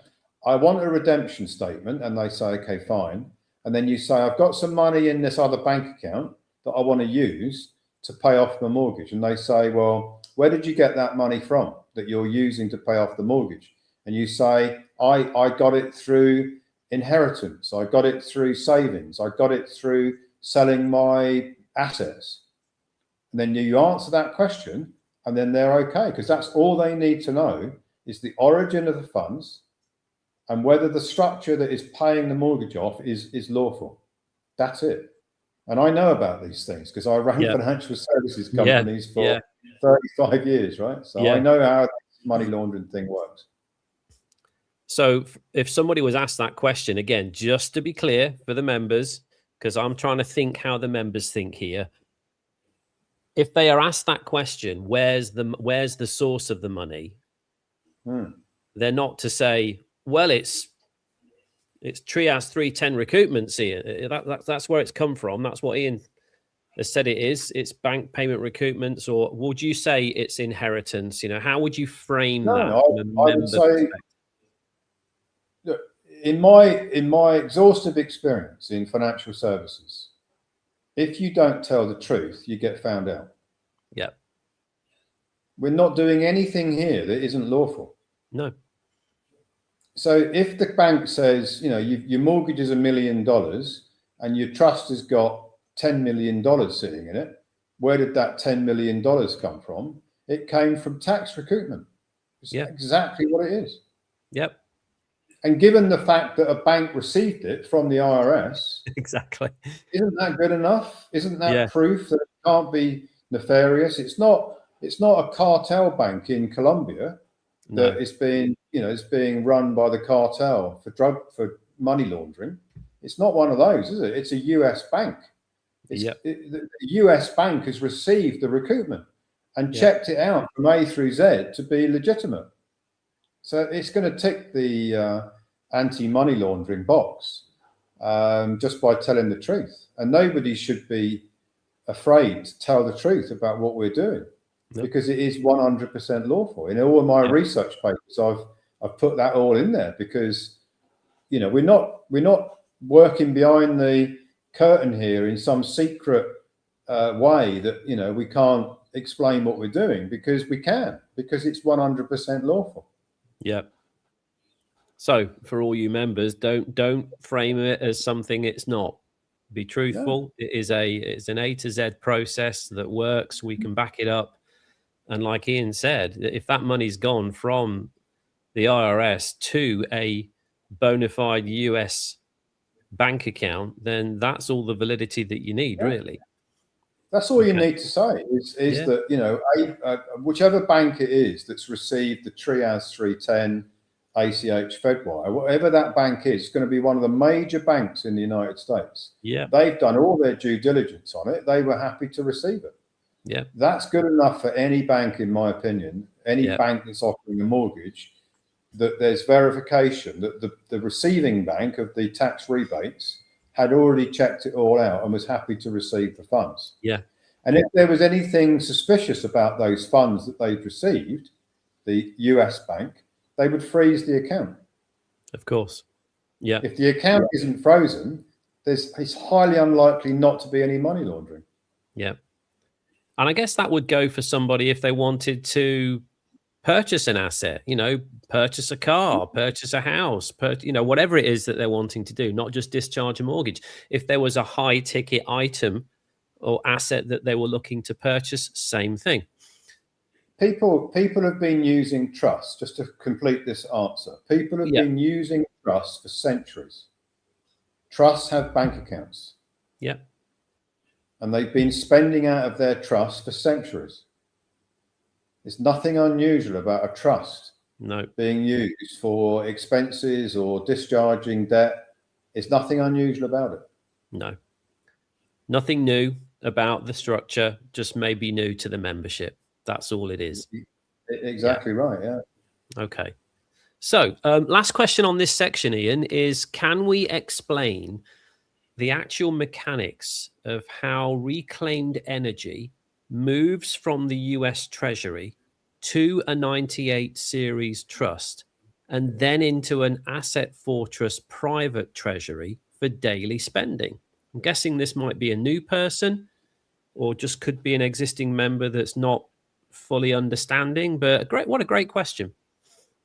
I want a redemption statement, and they say, okay, fine. and then you say, I've got some money in this other bank account that I want to use to pay off my mortgage. And they say, well, where did you get that money from that you're using to pay off the mortgage? And you say, I got it through inheritance. I got it through savings. I got it through selling my assets. And then you answer that question, and then they're okay, because that's all they need to know is the origin of the funds and whether the structure that is paying the mortgage off is lawful. That's it. And I know about these things because I ran financial services companies for 35 years, right? So I know how this money laundering thing works. So if somebody was asked that question, again, just to be clear for the members, because I'm trying to think how the members think here. If they are asked that question, where's the source of the money? They're not to say, well, it's Trias 310 recoupments here. That's where it's come from. That's what Ian has said it is. It's bank payment recoupments, or would you say it's inheritance? You know, how would you frame that? I would say, look, in my exhaustive experience in financial services, if you don't tell the truth, you get found out. Yeah. We're not doing anything here that isn't lawful. No. So if the bank says, you know, your mortgage is $1 million and your trust has got $10 million sitting in it, where did that $10 million come from? It came from tax recoupment. It's exactly what it is. Yep. And given the fact that a bank received it from the IRS, exactly, isn't that good enough? Isn't that proof that it can't be nefarious? It's not a cartel bank in Colombia that is being, you know, is being run by the cartel for money laundering. It's not one of those, is it? It's a US bank. The US bank has received the recoupment and checked it out from A through Z to be legitimate. So it's going to tick the anti-money laundering box just by telling the truth. And nobody should be afraid to tell the truth about what we're doing, because it is 100% lawful. In all of my research papers, I've put that all in there, because, you know, we're not working behind the curtain here in some secret way that, you know, we can't explain what we're doing, because we can, because it's 100% lawful. Yeah. So for all you members, don't frame it as something it's not. Be truthful. It's an A to Z process that works. We can back it up. And like Ian said, if that money's gone from the IRS to a bona fide US bank account, then that's all the validity that you need, really. That's all you need to say is that, you know, whichever bank it is that's received the Trias 310 ACH Fedwire, whatever that bank is, it's going to be one of the major banks in the United States. Yeah. They've done all their due diligence on it. They were happy to receive it. Yeah. That's good enough for any bank, in my opinion, any bank that's offering a mortgage, that there's verification that the receiving bank of the tax rebates had already checked it all out and was happy to receive the funds. Yeah. And if there was anything suspicious about those funds that they'd received, the US bank, they would freeze the account. Of course. Yeah. If the account isn't frozen, it's highly unlikely not to be any money laundering. Yeah. And I guess that would go for somebody if they wanted to purchase an asset, you know, purchase a car, purchase a house, you know, whatever it is that they're wanting to do, not just discharge a mortgage. If there was a high ticket item or asset that they were looking to purchase, same thing. People have been using trust, just to complete this answer. People have been using trust for centuries. Trusts have bank accounts. Yeah. And they've been spending out of their trust for centuries. There's nothing unusual about a trust being used for expenses or discharging debt. There's nothing unusual about it. No. Nothing new about the structure, just maybe new to the membership. That's all it is. Exactly right, yeah. Okay. So last question on this section, Ian, is can we explain the actual mechanics of how reclaimed energy moves from the US Treasury to a 98 series trust and then into an Asset Fortress private treasury for daily spending? I'm guessing this might be a new person, or just could be an existing member that's not fully understanding. But what a great question.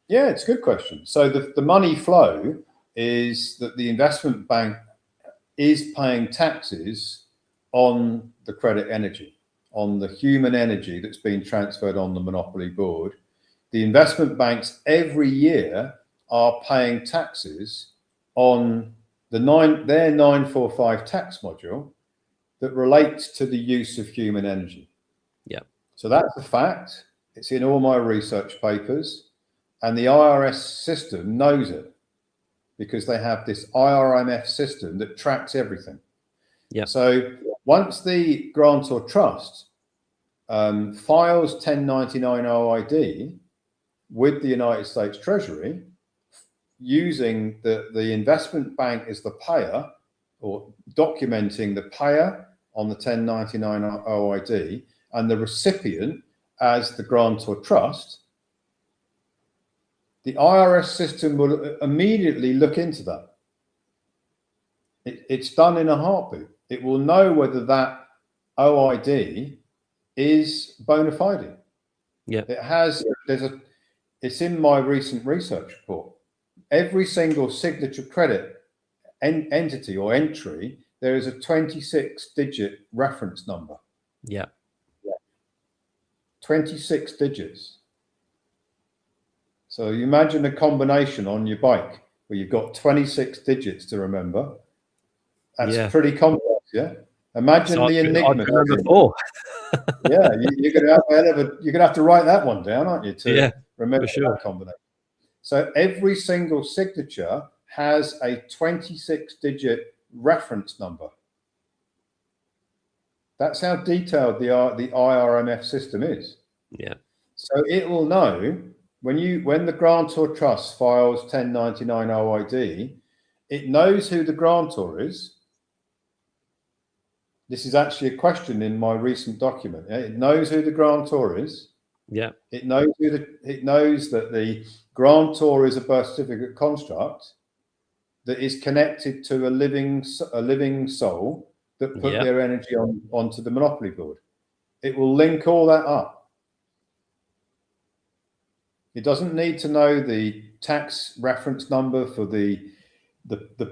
Yeah, it's a good question. So the money flow is that the investment bank is paying taxes on the credit energy, on the human energy that's been transferred on the monopoly board. The investment banks every year are paying taxes on their 945 tax module that relates to the use of human energy. Yeah. So that's a fact. It's in all my research papers, and the IRS system knows it because they have this IRMF system that tracks everything. Yeah. So once the grantor trust files 1099 OID with the United States Treasury, using the investment bank as the payer, or documenting the payer on the 1099 OID and the recipient as the grantor trust, the IRS system will immediately look into that. It's done in a heartbeat. It will know whether that OID is bona fide. Yeah. It's in my recent research report. Every single signature credit entity or entry, there is a 26-digit reference number. Yeah. 26 digits. So you imagine a combination on your bike where you've got 26 digits to remember. That's pretty complex, yeah? Imagine the enigma. Yeah, you're gonna have to write that one down, aren't you, to remember that combination. So every single signature has a 26-digit reference number. That's how detailed the IRMF system is. Yeah. So it will know when the grantor trust files 1099 OID, it knows who the grantor is. This is actually a question in my recent document. Yeah? It knows who the grantor is. Yeah. It knows that the grantor is a birth certificate construct that is connected to a living soul that put their energy onto the monopoly board. It will link all that up. It doesn't need to know the tax reference number for the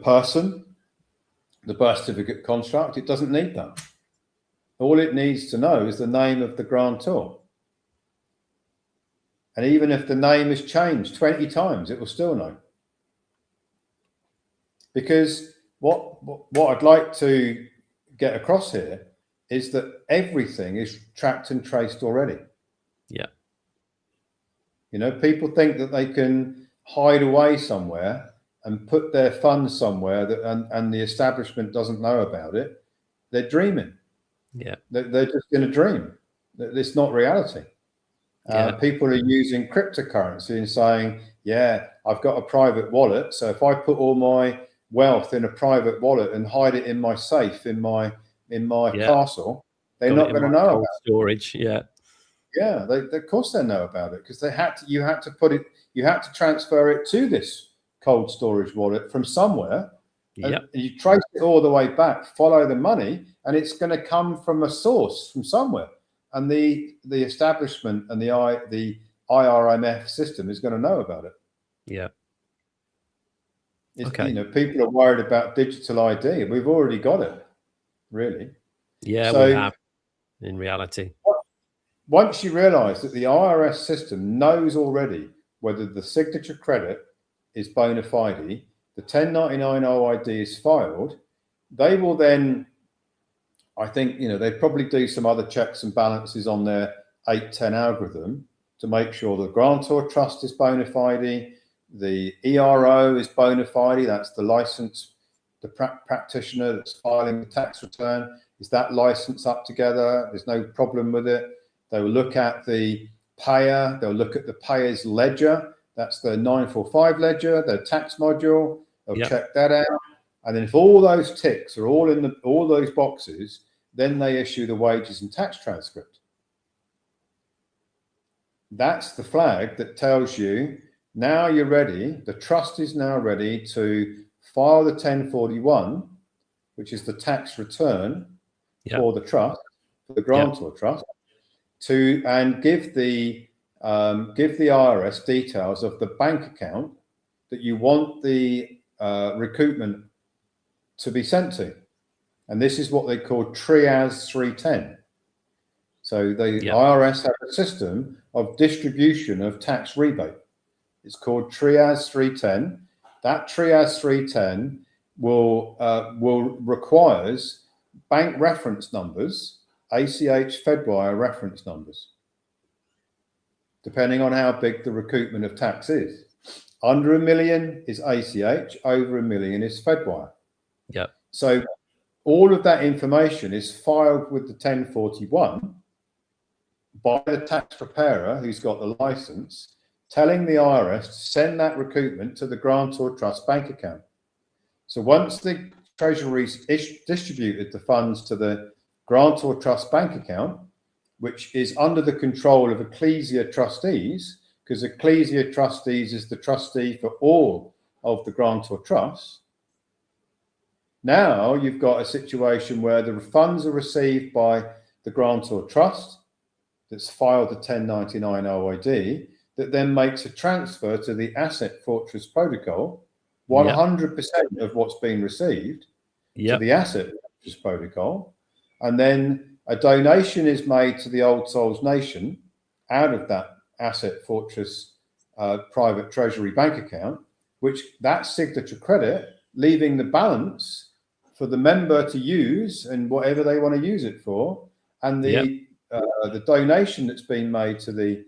person, the birth certificate construct. It doesn't need that. All it needs to know is the name of the grantor. And even if the name is changed 20 times, it will still know. Because what I'd like to get across here is that everything is tracked and traced already. Yeah. You know, people think that they can hide away somewhere and put their funds somewhere and the establishment doesn't know about it. They're dreaming. Yeah. They're just in a dream. It's not reality. People are using cryptocurrency and saying, yeah, I've got a private wallet. So if I put all my wealth in a private wallet and hide it in my safe, in my castle, they're not going to know about storage. Yeah. Yeah, of course they know about it, because you had to transfer it to this cold storage wallet from somewhere. Yeah. You trace it all the way back, follow the money, and it's going to come from a source from somewhere. And the establishment and the IRMF system is going to know about it. Yeah. You know, people are worried about digital ID. We've already got it, really. Yeah, so, we have, in reality. Once you realize that the IRS system knows already whether the signature credit is bona fide, the 1099 OID is filed, they will then, I think, you know, they probably do some other checks and balances on their 810 algorithm to make sure the grantor trust is bona fide, the ERO is bona fide, that's the license, the practitioner that's filing the tax return. Is that license up together? There's no problem with it. They will look at the payer. They'll look at the payer's ledger. That's the 945 ledger, the tax module. They'll check that out. And then if all those ticks are all in all those boxes, then they issue the wages and tax transcript. That's the flag that tells you now you're ready. The trust is now ready to file the 1041, which is the tax return for the trust, for the grantor trust, and give the IRS details of the bank account that you want the recoupment to be sent to. And this is what they call TRIAS 310. So the IRS have a system of distribution of tax rebate. It's called TRIAS 310. That TRIAS 310 requires bank reference numbers, ACH Fedwire reference numbers, depending on how big the recoupment of tax is. Under $1 million is ACH, over $1 million is Fedwire. Yep. So all of that information is filed with the 1041 by the tax preparer who's got the license, telling the IRS to send that recoupment to the grantor trust bank account. So once the Treasury's distributed the funds to the grantor trust bank account, which is under the control of Ecclesia trustees, because Ecclesia trustees is the trustee for all of the grantor trusts. Now you've got a situation where the funds are received by the grantor trust that's filed the 1099 OID, that then makes a transfer to the Asset Fortress Protocol, 100% of what's been received to the Asset Fortress Protocol, and then a donation is made to the Old Souls Nation out of that Asset Fortress private treasury bank account, which that signature credit, leaving the balance for the member to use and whatever they want to use it for, and the donation that's been made to the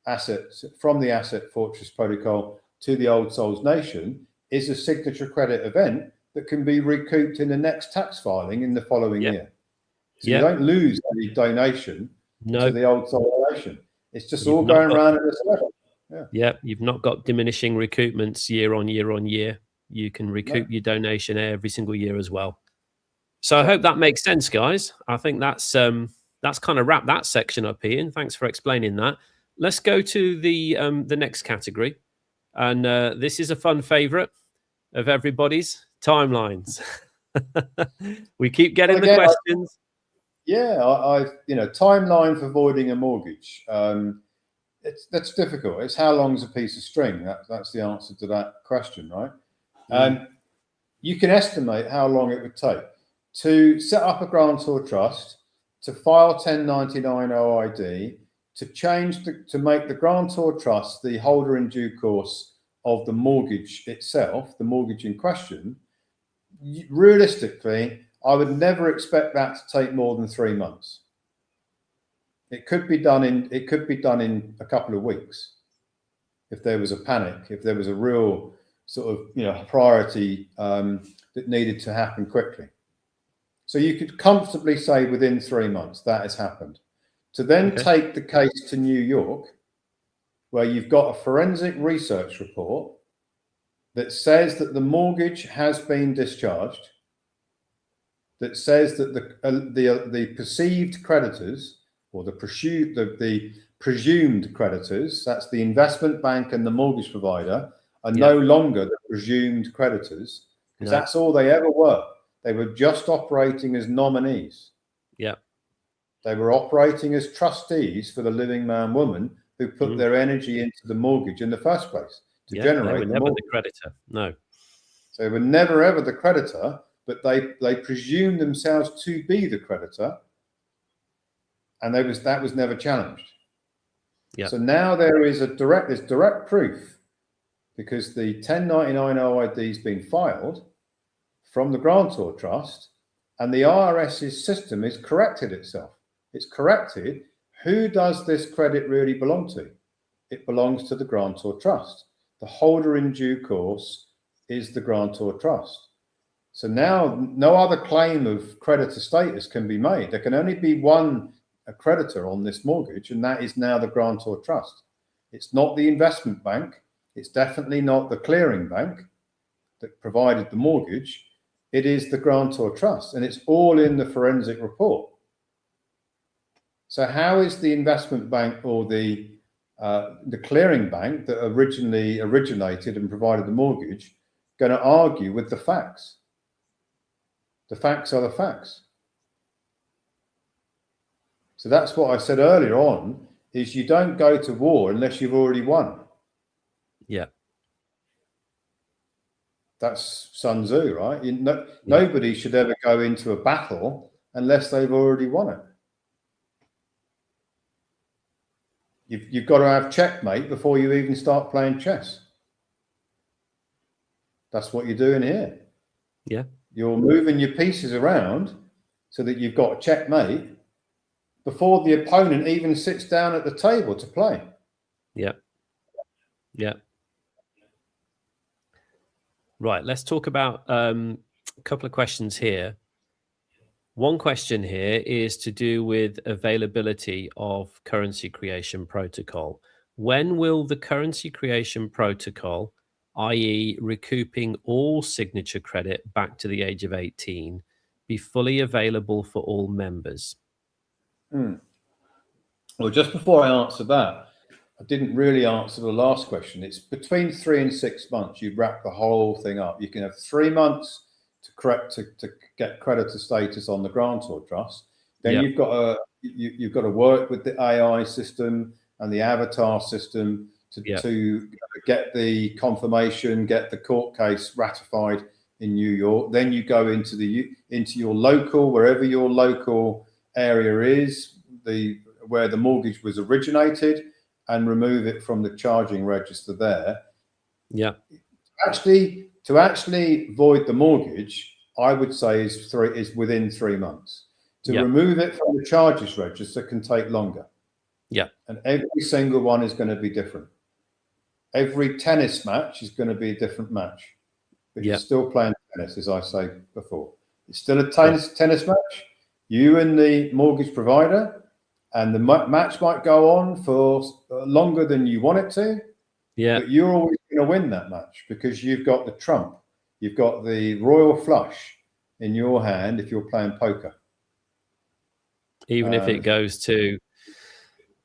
assets from the Asset Fortress Protocol to the Old Souls Nation is a signature credit event that can be recouped in the next tax filing in the following year. So you don't lose any donation to the Old Souls Nation. It's just all going around at this level. Yeah, you've not got diminishing recoupments year on year on year. You can recoup your donation every single year as well. So I hope that makes sense, guys. I think that's kind of wrapped that section up, Ian. Thanks for explaining that. Let's go to the next category, and this is a fun favorite of everybody's: timelines. We keep getting the questions. Timeline for voiding a mortgage. That's difficult. It's how long is a piece of string? That's the answer to that question, right? You can estimate how long it would take to set up a grantor trust, to file 1099 OID, to make the grantor trust the holder in due course of the mortgage itself, the mortgage in question. Realistically, I would never expect that to take more than 3 months. It could be done in a couple of weeks if there was a panic, if there was a real sort of priority that needed to happen quickly. So you could comfortably say within 3 months that has happened. To then take the case to New York, where you've got a forensic research report that says that the mortgage has been discharged, that says that the perceived creditors, or the presumed creditors, that's the investment bank and the mortgage provider, are no longer the presumed creditors, because that's all they ever were. They were just operating as nominees. Yeah. They were operating as trustees for the living man woman who put their energy into the mortgage in the first place to generate they were never the creditor. No. So they were never ever the creditor, but they presumed themselves to be the creditor, and that was never challenged. Yeah. So now there's direct proof, because the 1099 OID has been filed from the grantor trust, and the IRS's system has corrected itself. It's corrected who does this credit really belong to. It belongs to the grantor trust. The holder in due course is the grantor trust. So now no other claim of creditor status can be made. There can only be one creditor on this mortgage, and that is now the grantor trust. It's not the investment bank. It's definitely not the clearing bank that provided the mortgage. It is the grantor trust, and it's all in the forensic report. So how is the investment bank or the clearing bank that originally originated and provided the mortgage going to argue with the facts. The facts are the facts. So that's what I said earlier on, is you don't go to war unless you've already won. Yeah. That's Sun Tzu, right? Nobody should ever go into a battle unless they've already won it. You've got to have checkmate before you even start playing chess. That's what you're doing here. Yeah. You're moving your pieces around so that you've got a checkmate before the opponent even sits down at the table to play. Yeah. Yeah. Right. Let's talk about a couple of questions here. One question here is to do with availability of currency creation protocol. When will the currency creation protocol, i.e. recouping all signature credit back to the age of 18, be fully available for all members? Well, just before I answer that, I didn't really answer the last question. It's between 3 and 6 months. You wrap the whole thing up. You can have 3 months to get creditor status on the grantor trust. Then you've got to work with the AI system and the avatar system to get the confirmation, get the court case ratified in New York. Then you go into your local, wherever your local area is, where the mortgage was originated, and remove it from the charging register there. Yeah. To actually void the mortgage, I would say is within 3 months. To remove it from the charges register can take longer. Yeah. And every single one is going to be different. Every tennis match is going to be a different match. But you're still playing tennis, as I say before. It's still a tennis match. You and the mortgage provider, and the match might go on for longer than you want it to. Yeah. But you're always going to win that match because you've got the trump. You've got the royal flush in your hand if you're playing poker. Even if it goes to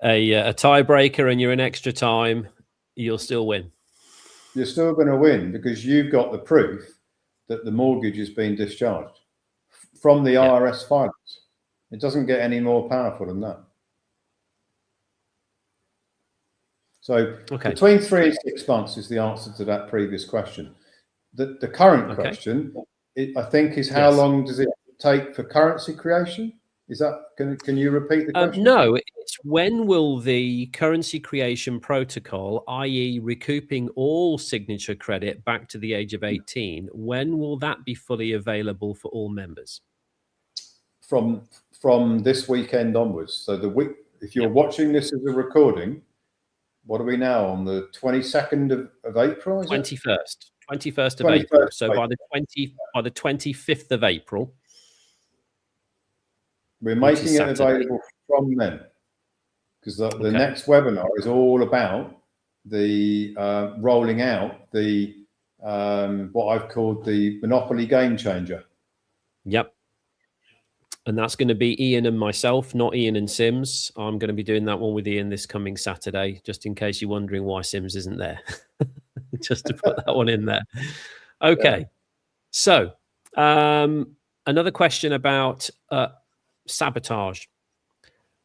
a tiebreaker and you're in extra time, you'll still win. You're still going to win because you've got the proof that the mortgage has been discharged from the IRS filings. It doesn't get any more powerful than that. So between 3 and 6 months is the answer to that previous question. The current question, I think, is how long does it take for currency creation? Is that can you repeat the question? No, it's when will the currency creation protocol, i.e. recouping all signature credit back to the age of 18, when will that be fully available for all members? From this weekend onwards. So if you're watching this as a recording, what are we now on, the 22nd of April? 21st of April. So by the 25th of April, we're making it available from then, because the next webinar is all about the rolling out the what I've called the Monopoly Game Changer. Yep. And that's going to be Ian and myself, not Ian and Sims. I'm going to be doing that one with Ian this coming Saturday, just in case you're wondering why Sims isn't there. Just to put that one in there. Okay. So another question about sabotage.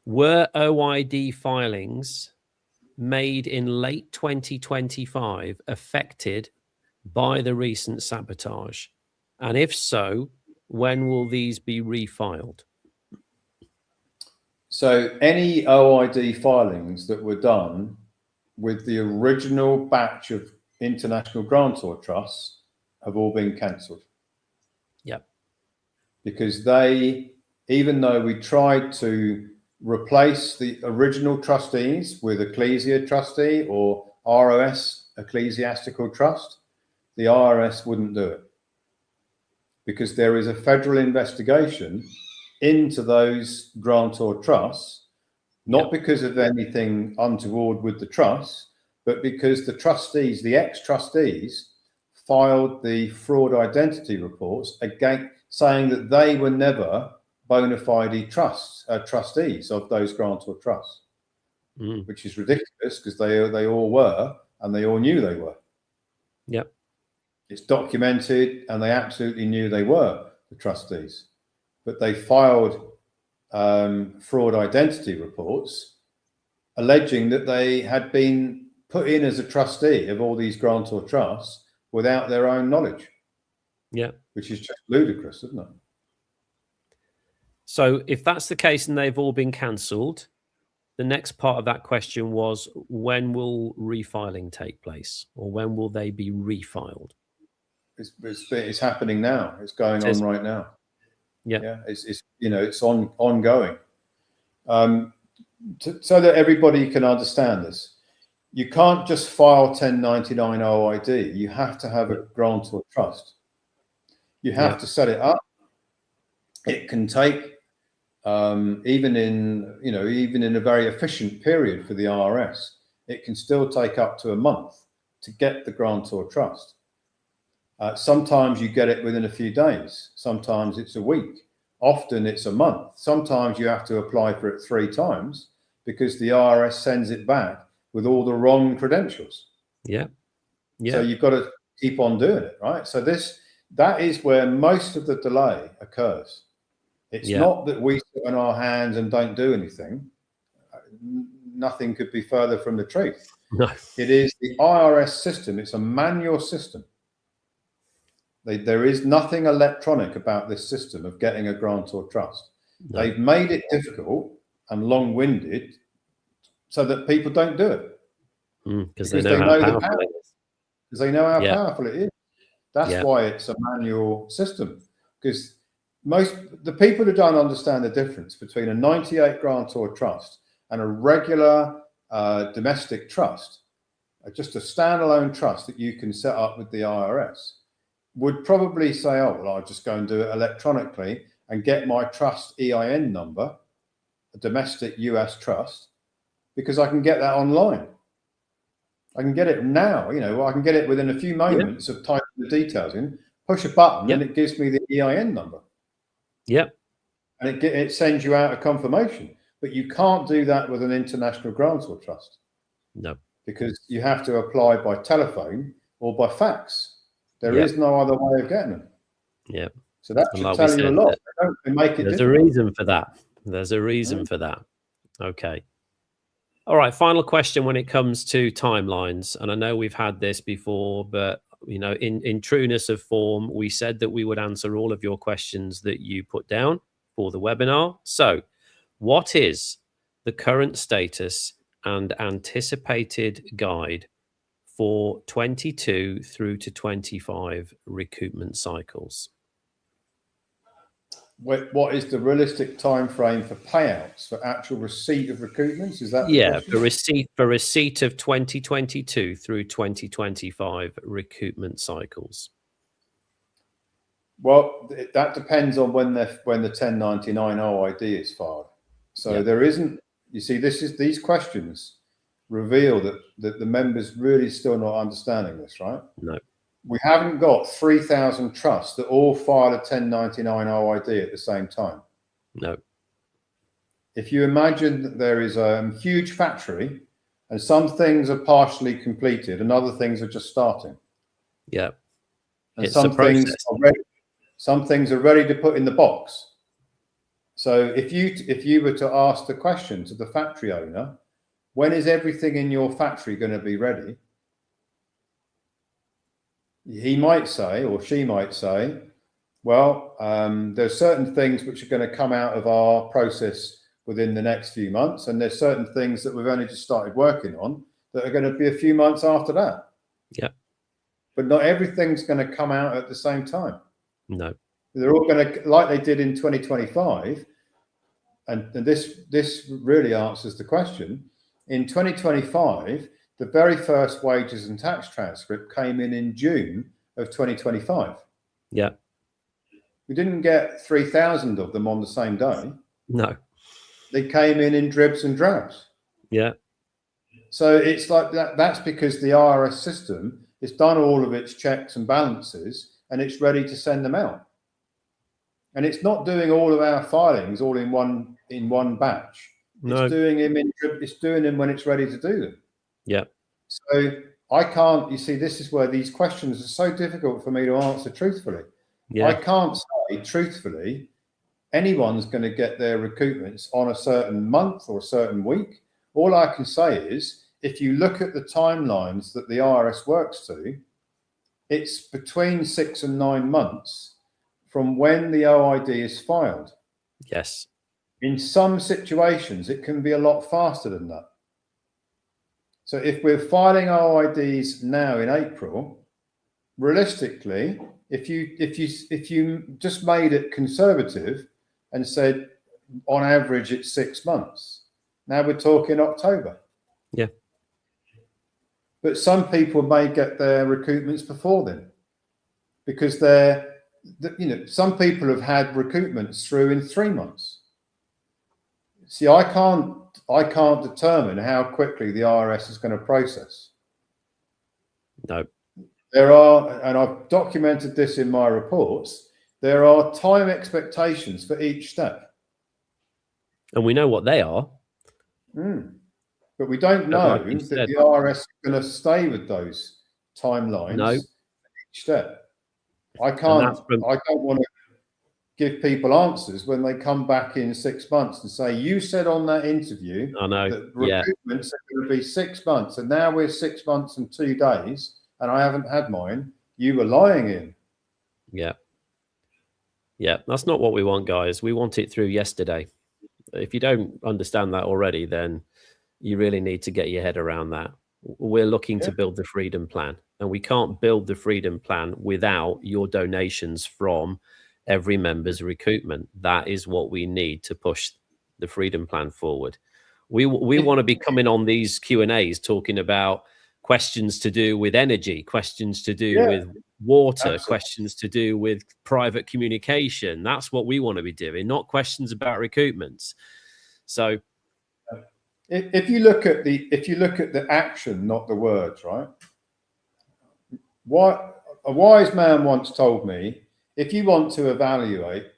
Were OID filings made in late 2025 affected by the recent sabotage? And if so, when will these be refiled? So any OID filings that were done with the original batch of international grantor trusts have all been cancelled. Yep. Because even though we tried to replace the original trustees with Ecclesia Trustee or ROS Ecclesiastical Trust, the IRS wouldn't do it. Because there is a federal investigation into those grantor trusts, not because of anything untoward with the trust, but because the trustees, the ex-trustees, filed the fraud identity reports again, saying that they were never bona fide trustees of those grantor trusts, which is ridiculous because they all were, and they all knew they were. Yep. It's documented, and they absolutely knew they were the trustees, but they filed fraud identity reports alleging that they had been put in as a trustee of all these grantor trusts without their own knowledge. Yeah. Which is just ludicrous, isn't it? So if that's the case and they've all been cancelled, the next part of that question was, when will refiling take place, or when will they be refiled? It's happening now. It's going on right now. Yeah. It's ongoing. So that everybody can understand this, you can't just file 1099 OID. You have to have a grantor trust. You have to set it up. It can take even in a very efficient period for the IRS, it can still take up to a month to get the grantor trust. Sometimes you get it within a few days. Sometimes it's a week. Often it's a month. Sometimes you have to apply for it 3 times because the IRS sends it back with all the wrong credentials. Yeah. So you've got to keep on doing it, right? So that is where most of the delay occurs. It's not that we sit on our hands and don't do anything. Nothing could be further from the truth. No. It is the IRS system. It's a manual system. There is nothing electronic about this system of getting a grantor trust. No. They've made it difficult and long-winded so that people don't do it. Because they know how powerful it is. Because they know how powerful it is. That's why it's a manual system. Because the people who don't understand the difference between a 98 grantor trust and a regular domestic trust, just a standalone trust that you can set up with the IRS, would probably say, oh, well, I'll just go and do it electronically and get my trust EIN number, a domestic US trust, because I can get that online. I can get it now, I can get it within a few moments of typing the details in, push a button, and it gives me the EIN number. Yep. And it sends you out a confirmation. But you can't do that with an international grantor trust. No. Because you have to apply by telephone or by fax. There is no other way of getting them. Yeah. So that should tell you a lot. They make it There's difficult. a reason for that. There's a reason for that. Okay. All right. Final question when it comes to timelines. And I know we've had this before, but in trueness of form, we said that we would answer all of your questions that you put down for the webinar. So what is the current status and anticipated guide for 22 through to 25 recoupment cycles? What is the realistic time frame for payouts, for actual receipt of recoupments? Is that for receipt of 2022 through 2025 recoupment cycles? Well, that depends on when the 1099 OID is filed. So there isn't. You see, these questions reveal that the members really still not understanding this, right? No. We haven't got 3,000 trusts that all file a 1099 OID at the same time. No. If you imagine that there is a huge factory and some things are partially completed and other things are just starting. Yeah. And some things are ready to put in the box. So if you were to ask the question to the factory owner, when is everything in your factory going to be ready? He might say, or she might say, well, there's certain things which are going to come out of our process within the next few months. And there's certain things that we've only just started working on that are going to be a few months after that. Yeah. But not everything's going to come out at the same time. No. They're all going to, like they did in 2025. And this really answers the question. In 2025, the very first wages and tax transcript came in June of 2025. Yeah. We didn't get 3,000 of them on the same day. No. They came in dribs and drabs. Yeah. So it's like that. That's because the IRS system has done all of its checks and balances and it's ready to send them out. And it's not doing all of our filings all in one batch. No. It's doing them when it's ready to do them. Yeah. So I can't, you see, this is where these questions are so difficult for me to answer truthfully. Yeah. I can't say truthfully anyone's going to get their recoupments on a certain month or a certain week. All I can say is, if you look at the timelines that the IRS works to, it's between 6 and 9 months from when the OID is filed. Yes. In some situations, it can be a lot faster than that. So if we're filing OIDs now in April, realistically, if you just made it conservative and said on average it's 6 months, now we're talking October. Yeah. But some people may get their recoupments before then, because some people have had recoupments through in 3 months. See, I can't determine how quickly the IRS is going to process. No. There are, and I've documented this in my reports, there are time expectations for each step. And we know what they are. But we don't know like that said, the IRS is going to stay with those timelines each step. I don't want to give people answers when they come back in 6 months and say, you said on that interview that recoupments are going to be 6 months, and now we're 6 months and 2 days, and I haven't had mine. You were lying in. Yeah. Yeah, that's not what we want, guys. We want it through yesterday. If you don't understand that already, then you really need to get your head around that. We're looking to build the Freedom Plan, and we can't build the Freedom Plan without your donations from every member's recoupment. That is what we need to push the Freedom Plan forward. We want to be coming on these Q&As talking about questions to do with energy, questions to do with water, questions to do with private communication. That's what we want to be doing, not questions about recoupments. So if you look at the action, not the words, right? A wise man once told me, if you want to evaluate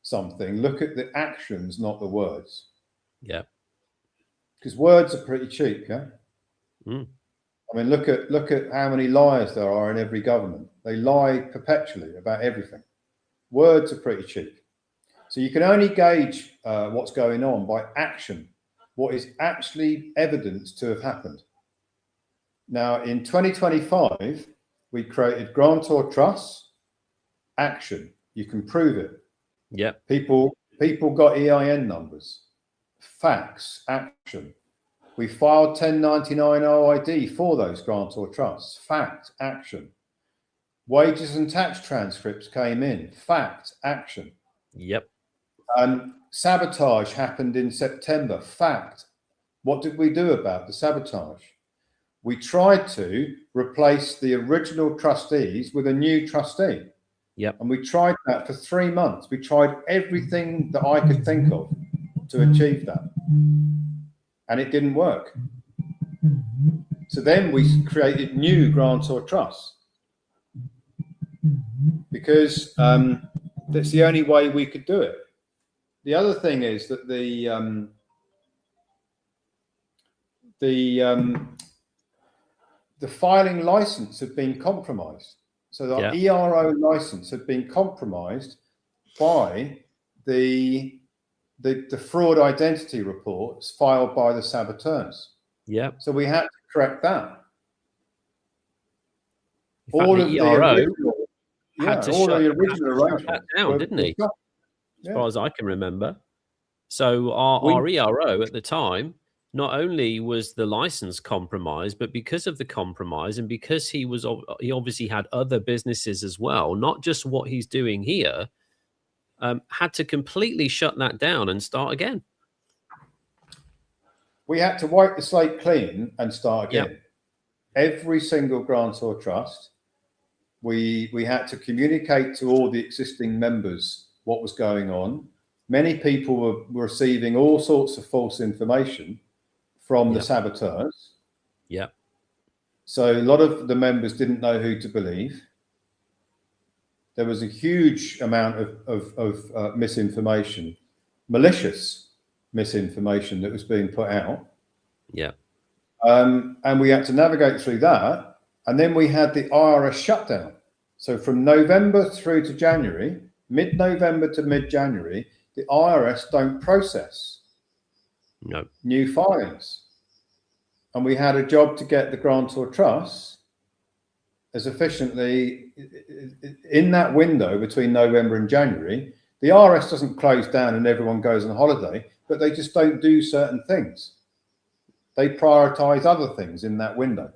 something, look at the actions, not the words. Yeah. Because words are pretty cheap, yeah? I mean, look at how many liars there are in every government. They lie perpetually about everything. Words are pretty cheap. So you can only gauge what's going on by action, what is actually evidenced to have happened. Now, in 2025, we created grantor trusts. Action, you can prove it. Yeah. People got EIN numbers. Facts, action. We filed 1099 OID for those grantor trusts. Fact, action. Wages and tax transcripts came in. Fact, action. Yep. Sabotage happened in September. Fact. What did we do about the sabotage? We tried to replace the original trustees with a new trustee. Yep. And we tried that for 3 months. We tried everything that I could think of to achieve that. And it didn't work. So then we created new grantor trusts, because that's the only way we could do it. The other thing is that the filing license had been compromised. So the ERO license had been compromised by the fraud identity reports filed by the saboteurs. Yeah. So we had to correct that. All of the ERO had to shut that down, didn't he? As far as I can remember. So our ERO at the time, not only was the license compromised, but because of the compromise and because he obviously had other businesses as well, not just what he's doing here, had to completely shut that down and start again. We had to wipe the slate clean and start again. Yep. Every single grantor trust, we had to communicate to all the existing members what was going on. Many people were receiving all sorts of false information from the saboteurs. Yeah. So a lot of the members didn't know who to believe. There was a huge amount of misinformation, malicious misinformation that was being put out. Yeah. And we had to navigate through that And then we had the IRS shutdown. So from November through to January, mid-November to mid-January, the IRS don't process new filings. And we had a job to get the grantor trusts as efficiently in that window between November and January. The IRS doesn't close down and everyone goes on holiday, but they just don't do certain things. They prioritize other things in that window.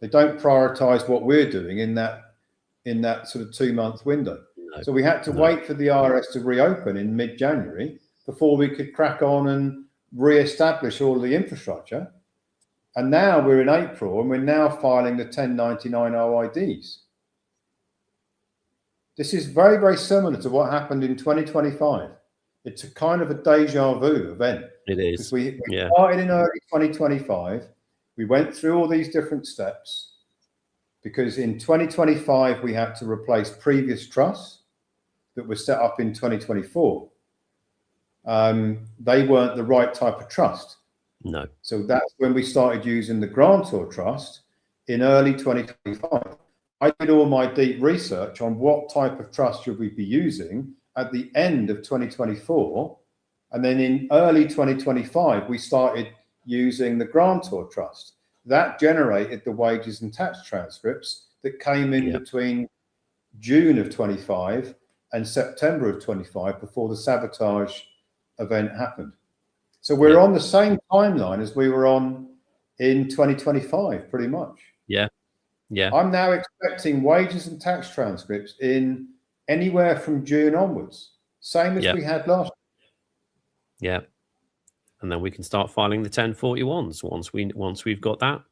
They don't prioritize what we're doing in that sort of 2-month window. So we had to wait for the IRS to reopen in mid-January before we could crack on and re-establish all the infrastructure. And now we're in April and we're now filing the 1099 OIDs. This is very, very similar to what happened in 2025. It's a kind of a deja vu event. It is. We started in early 2025. We went through all these different steps because in 2025, we had to replace previous trusts that were set up in 2024. They weren't the right type of trust. No. So that's when we started using the grantor trust in early 2025. I did all my deep research on what type of trust should we be using at the end of 2024. And then in early 2025, we started using the grantor trust. That generated the wages and tax transcripts that came in between June of 25 and September of 25 before the sabotage event happened. So we're on the same timeline as we were on in 2025, pretty much. Yeah. I'm now expecting wages and tax transcripts in anywhere from June onwards, same as we had last year. Yeah. And then we can start filing the 1041s once we've got that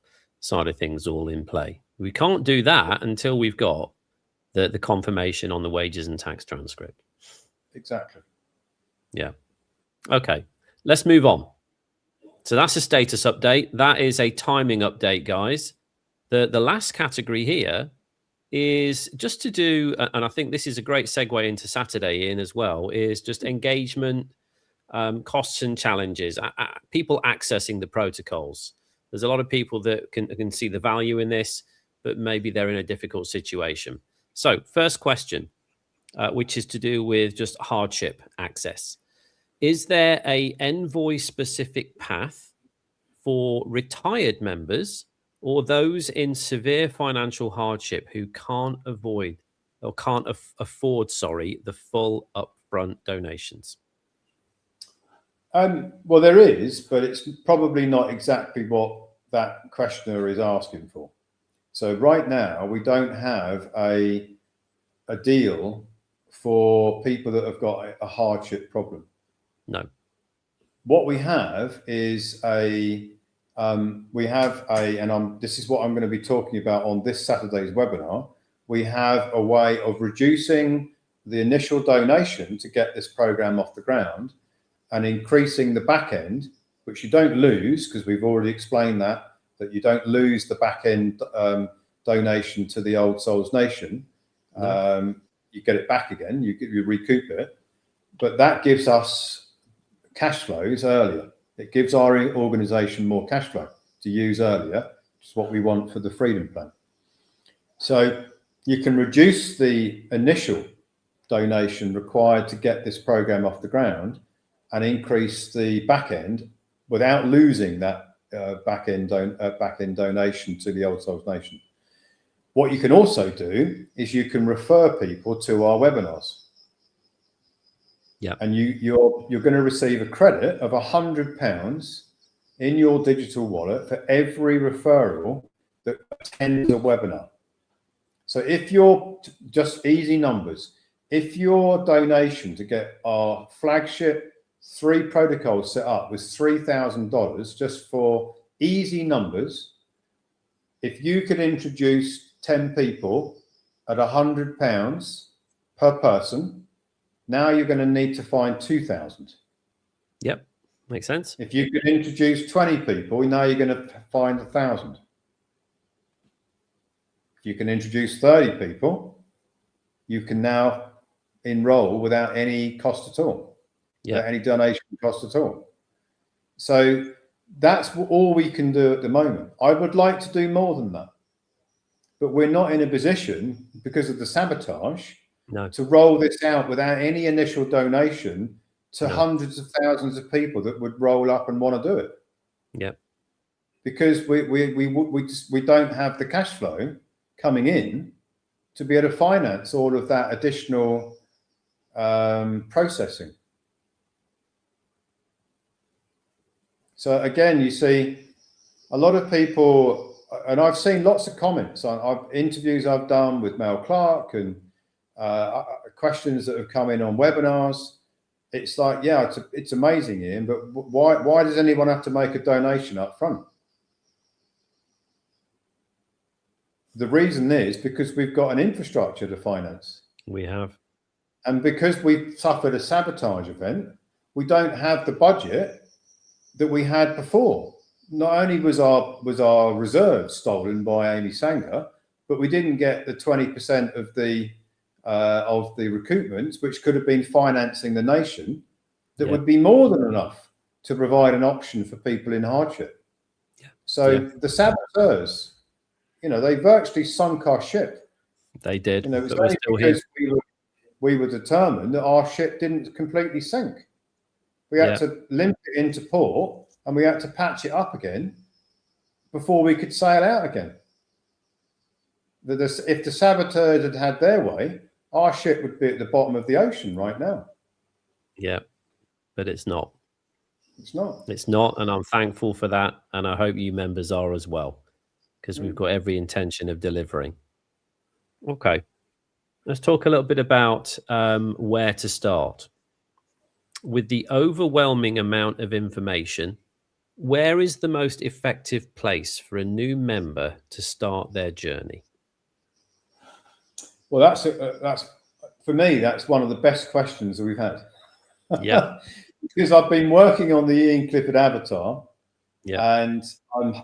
side of things all in play. We can't do that until we've got the confirmation on the wages and tax transcript. Exactly. Yeah. Okay. Let's move on. So that's a status update. That is a timing update, guys. The last category here is just to do, and I think this is a great segue into Saturday, Ian, as well, is just engagement, costs and challenges, people accessing the protocols. There's a lot of people that can see the value in this, but maybe they're in a difficult situation. So first question, which is to do with just hardship access. Is there a Envoy specific path for retired members or those in severe financial hardship who can't afford the full upfront donations? Well, there is, but it's probably not exactly what that questioner is asking for. So right now, we don't have a deal for people that have got a hardship problem. No. What we have is this is what I'm going to be talking about on this Saturday's webinar. We have a way of reducing the initial donation to get this program off the ground and increasing the back end, which you don't lose, because we've already explained that you don't lose the back end donation to the Old Souls Nation. No. You get it back again, you recoup it, but that gives us cash flows earlier. It gives our organization more cash flow to use earlier, which is what we want for the Freedom Plan. So you can reduce the initial donation required to get this program off the ground and increase the back end without losing that back end donation to the Old Souls Nation. What you can also do is you can refer people to our webinars. Yeah. And you're going to receive a credit of £100 in your digital wallet for every referral that attends a webinar. So if you're just easy numbers, if your donation to get our flagship 3 protocols set up was $3,000, just for easy numbers, if you could introduce 10 people at £100 per person, now you're going to need to find 2,000. Yep, makes sense. If you could introduce 20 people, now you're going to find 1,000. If you can introduce 30 people, you can now enroll without any cost at all, without any donation cost at all. So that's all we can do at the moment. I would like to do more than that. but we're not in a position because of the sabotage No. to roll this out without any initial donation to No. hundreds of thousands of people that would roll up and want to do it. Yep. Because we don't have the cash flow coming in to be able to finance all of that additional processing. So again, you see a lot of people, and I've seen lots of comments on interviews I've done with Mel Clark and questions that have come in on webinars. It's like, yeah, it's amazing, Ian, but why does anyone have to make a donation up front? The reason is because we've got an infrastructure to finance. We have. And because we've suffered a sabotage event, we don't have the budget that we had before. Not only was our reserves stolen by Amy Sanger, but we didn't get the 20% of the recoupments, which could have been financing the nation, that would be more than enough to provide an option for people in hardship. Yeah. So the saboteurs, you know, they virtually sunk our ship. They did. You know, it was only because we were determined that our ship didn't completely sink. We had to limp it into port and we had to patch it up again before we could sail out again. If the saboteurs had had their way, our ship would be at the bottom of the ocean right now. Yeah, but it's not. It's not. It's not, and I'm thankful for that, and I hope you members are as well, because we've got every intention of delivering. Okay, let's talk a little bit about where to start. With the overwhelming amount of information, where is the most effective place for a new member to start their journey? Well, that's for me, that's one of the best questions that we've had. Yeah. Because I've been working on the Ian Clifford avatar, and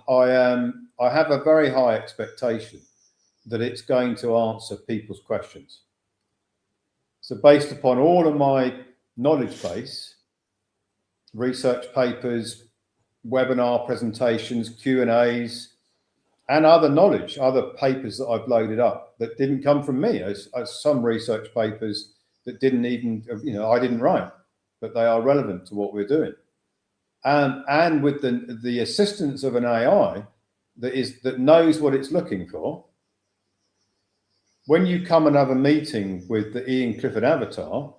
I have a very high expectation that it's going to answer people's questions. So based upon all of my knowledge base, research papers, webinar presentations, Q&As, and other knowledge, other papers that I've loaded up that didn't come from me, as some research papers that didn't even, you know, I didn't write, but they are relevant to what we're doing. And with the assistance of an AI that knows what it's looking for, when you come and have a meeting with the Ian Clifford avatar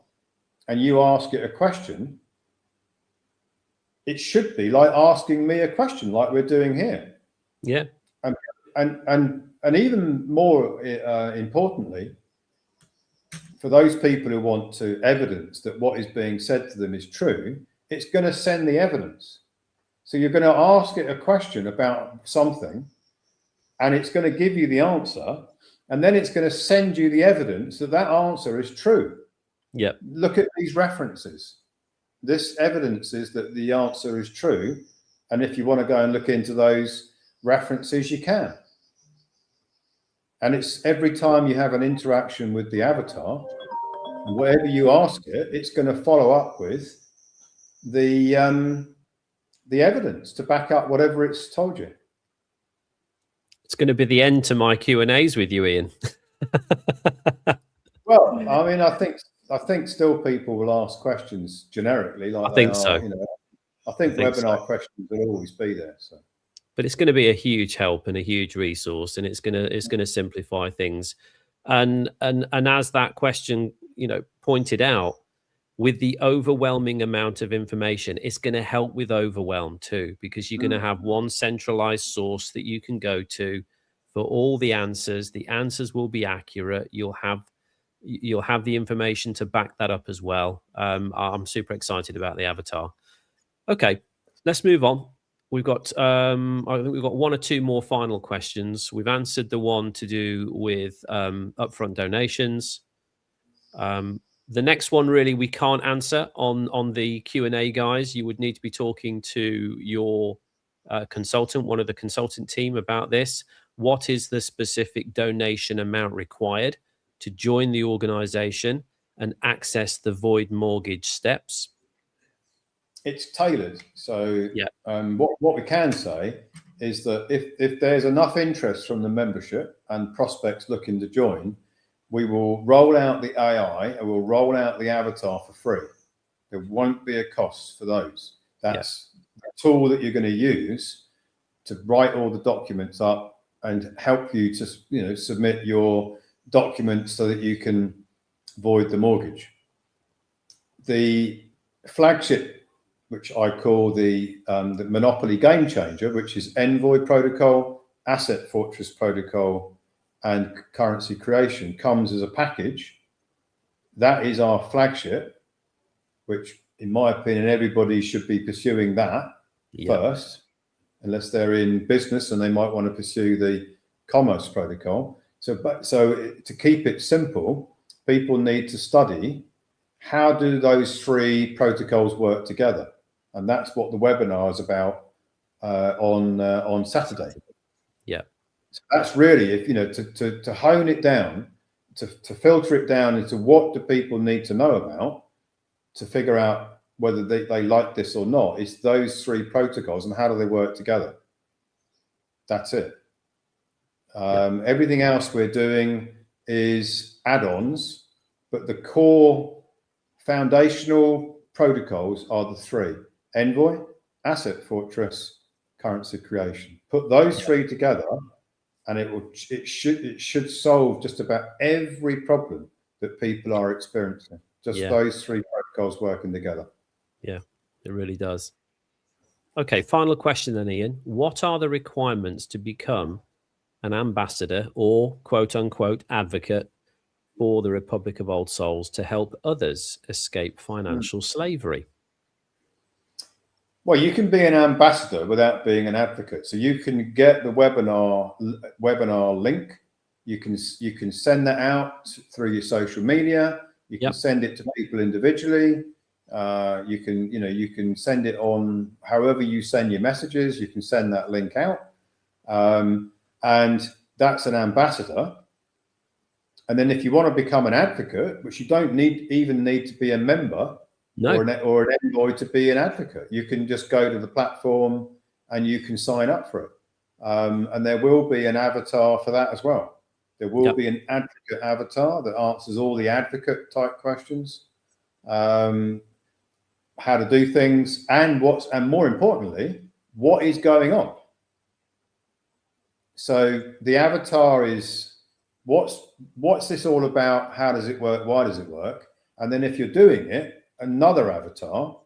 and you ask it a question, it should be like asking me a question like we're doing here. Yeah. And even more importantly, for those people who want to evidence that what is being said to them is true, it's going to send the evidence. So you're going to ask it a question about something, and it's going to give you the answer, and then it's going to send you the evidence that that answer is true. Yeah. Look at these references. This evidence is that the answer is true, and if you want to go and look into those references, you can. And it's every time you have an interaction with the avatar, whatever you ask it, it's going to follow up with the evidence to back up whatever it's told you. It's going to be the end to my Q&As with you, Ian. Well, I mean, I think still people will ask questions generically. Like I think so. You know, I think webinar questions will always be there. So. But it's going to be a huge help and a huge resource, and it's going to simplify things. And as that question, you know, pointed out, with the overwhelming amount of information, it's going to help with overwhelm too, because you're going to have one centralized source that you can go to for all the answers. The answers will be accurate. You'll have the information to back that up as well. I'm super excited about the avatar. Okay, let's move on. We've got, I think we've got one or two more final questions. We've answered the one to do with upfront donations. The next one, really, we can't answer on the Q&A, guys. You would need to be talking to your consultant, one of the consultant team about this. What is the specific donation amount required to join the organization and access the void mortgage steps? It's tailored. So what we can say is that if there's enough interest from the membership and prospects looking to join, we will roll out the AI and we'll roll out the avatar for free. There won't be a cost for those. That's the tool that you're going to use to write all the documents up and help you to, you know, submit your documents so that you can void the mortgage. The flagship, which I call the Monopoly Game Changer, which is Envoy Protocol, Asset Fortress Protocol, and Currency Creation, comes as a package. That is our flagship, which, in my opinion, everybody should be pursuing that first, unless they're in business and they might want to pursue the Commerce Protocol. So to keep it simple, people need to study how do those three protocols work together, and that's what the webinar is about on Saturday. Yeah, so that's really, if you know, to hone it down, to filter it down into what do people need to know about to figure out whether they like this or not. It's those three protocols and how do they work together. That's it. Everything else we're doing is add-ons, but the core foundational protocols are the three: Envoy, Asset Fortress, Currency Creation. Put those three together and it should solve just about every problem that people are experiencing. Just those three protocols working together. Yeah, it really does. Okay, final question then, Ian. What are the requirements to become an ambassador or quote unquote advocate for the Republic of Old Souls to help others escape financial slavery? Well, you can be an ambassador without being an advocate. So you can get the webinar link. You can send that out through your social media. You can send it to people individually. You can send it on however you send your messages. You can send that link out, and that's an ambassador. And then if you want to become an advocate, which you don't even need to be a member or an envoy to be an advocate, you can just go to the platform and you can sign up for it. And there will be an avatar for that as well. There will be an advocate avatar that answers all the advocate type questions, how to do things, and more importantly, what is going on. So the avatar is what's this all about? How does it work? Why does it work? And then if you're doing it, another avatar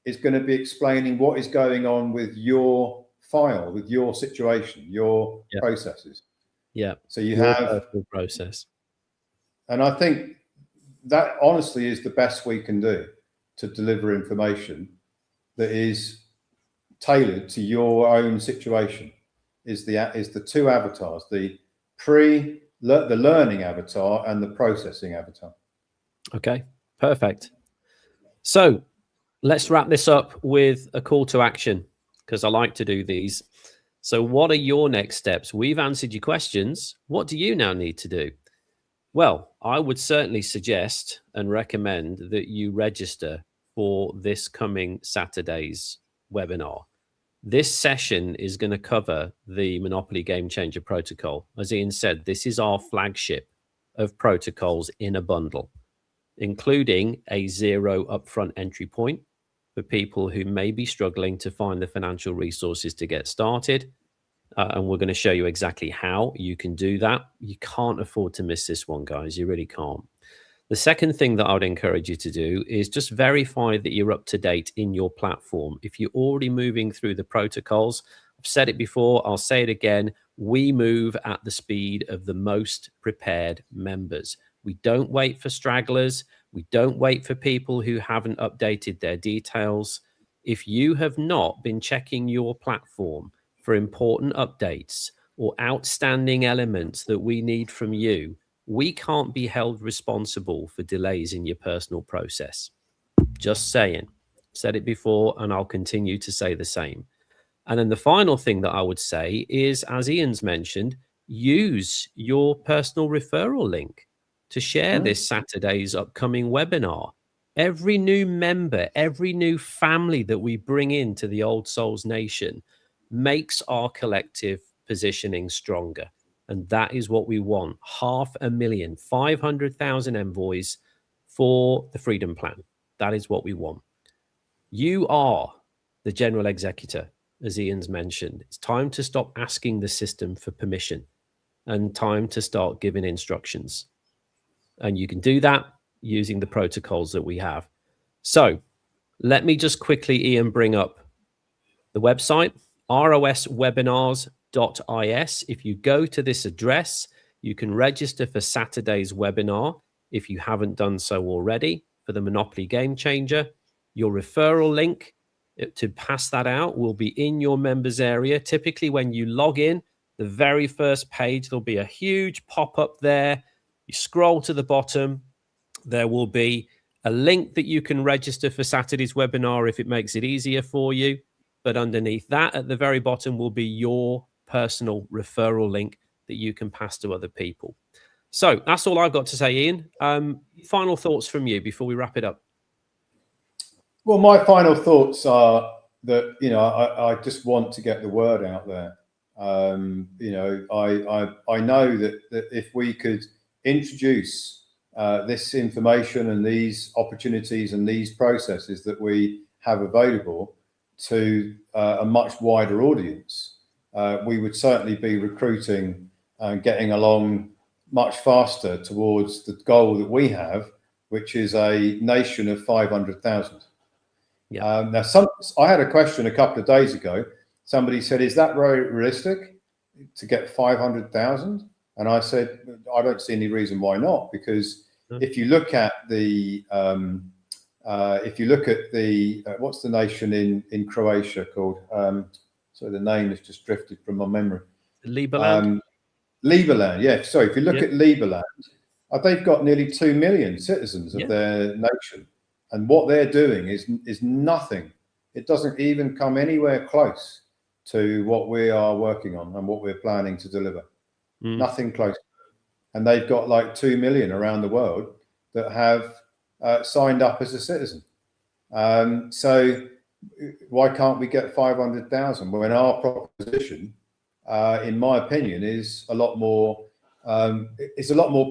is going to be explaining what is going on with your file, with your situation, your processes. Yeah. So you have a process. And I think that honestly is the best we can do to deliver information that is tailored to your own situation. Is the two avatars, the learning avatar and the processing avatar. Okay, perfect. So let's wrap this up with a call to action, because I like to do these. So what are your next steps? We've answered your questions. What do you now need to do? Well, I would certainly suggest and recommend that you register for this coming Saturday's webinar. This session is going to cover the Monopoly Game Changer protocol. As Ian said, this is our flagship of protocols in a bundle, including a zero upfront entry point for people who may be struggling to find the financial resources to get started. And we're going to show you exactly how you can do that. You can't afford to miss this one, guys. You really can't. The second thing that I would encourage you to do is just verify that you're up to date in your platform. If you're already moving through the protocols, I've said it before, I'll say it again, we move at the speed of the most prepared members. We don't wait for stragglers. We don't wait for people who haven't updated their details. If you have not been checking your platform for important updates or outstanding elements that we need from you, we can't be held responsible for delays in your personal process. Just saying. Said it before, and I'll continue to say the same. And then the final thing that I would say is, as Ian's mentioned, use your personal referral link to share this Saturday's upcoming webinar. Every new member, every new family that we bring into the Old Souls Nation makes our collective positioning stronger. And that is what we want. 500,000, 500,000 envoys for the Freedom Plan. That is what we want. You are the general executor, as Ian's mentioned. It's time to stop asking the system for permission and time to start giving instructions. And you can do that using the protocols that we have. So let me just quickly, Ian, bring up the website, roswebinars.is. If you go to this address, you can register for Saturday's webinar if you haven't done so already for the Monopoly Game Changer. Your referral link to pass that out will be in your members area. Typically, when you log in, the very first page, there'll be a huge pop-up there. You scroll to the bottom, there will be a link that you can register for Saturday's webinar if it makes it easier for you. But underneath that, at the very bottom, will be your personal referral link that you can pass to other people. So that's all I've got to say, Ian. Final thoughts from you before we wrap it up. Well, my final thoughts are that, you know, I just want to get the word out there. You know, I know that if we could introduce this information and these opportunities and these processes that we have available to a much wider audience, we would certainly be recruiting and getting along much faster towards the goal that we have, which is a nation of 500,000. Yeah. Now, I had a question a couple of days ago. Somebody said, "Is that very realistic to get 500,000?" And I said, "I don't see any reason why not, because if you look at the what's the nation in Croatia called? So the name has just drifted from my memory. Liberland. Liberland, yeah. So if you look at Liberland, they've got nearly 2 million citizens of their nation. And what they're doing is nothing. It doesn't even come anywhere close to what we are working on and what we're planning to deliver. Nothing close. And they've got like 2 million around the world that have signed up as a citizen. So why can't we get 500,000 when our proposition, in my opinion, is a lot more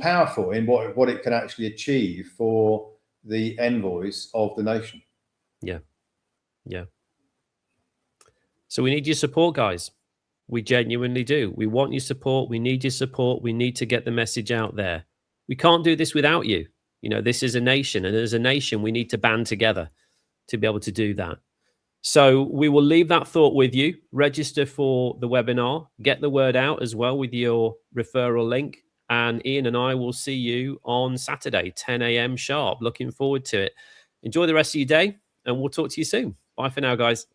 powerful in what it can actually achieve for the envoys of the nation. Yeah. So we need your support, guys. We genuinely do. We want your support. We need your support. We need to get the message out there. We can't do this without you. You know, this is a nation, and as a nation, we need to band together to be able to do that. So we will leave that thought with you. Register for the webinar. Get the word out as well with your referral link. And Ian and I will see you on Saturday, 10 a.m. sharp. Looking forward to it. Enjoy the rest of your day, and we'll talk to you soon. Bye for now, guys.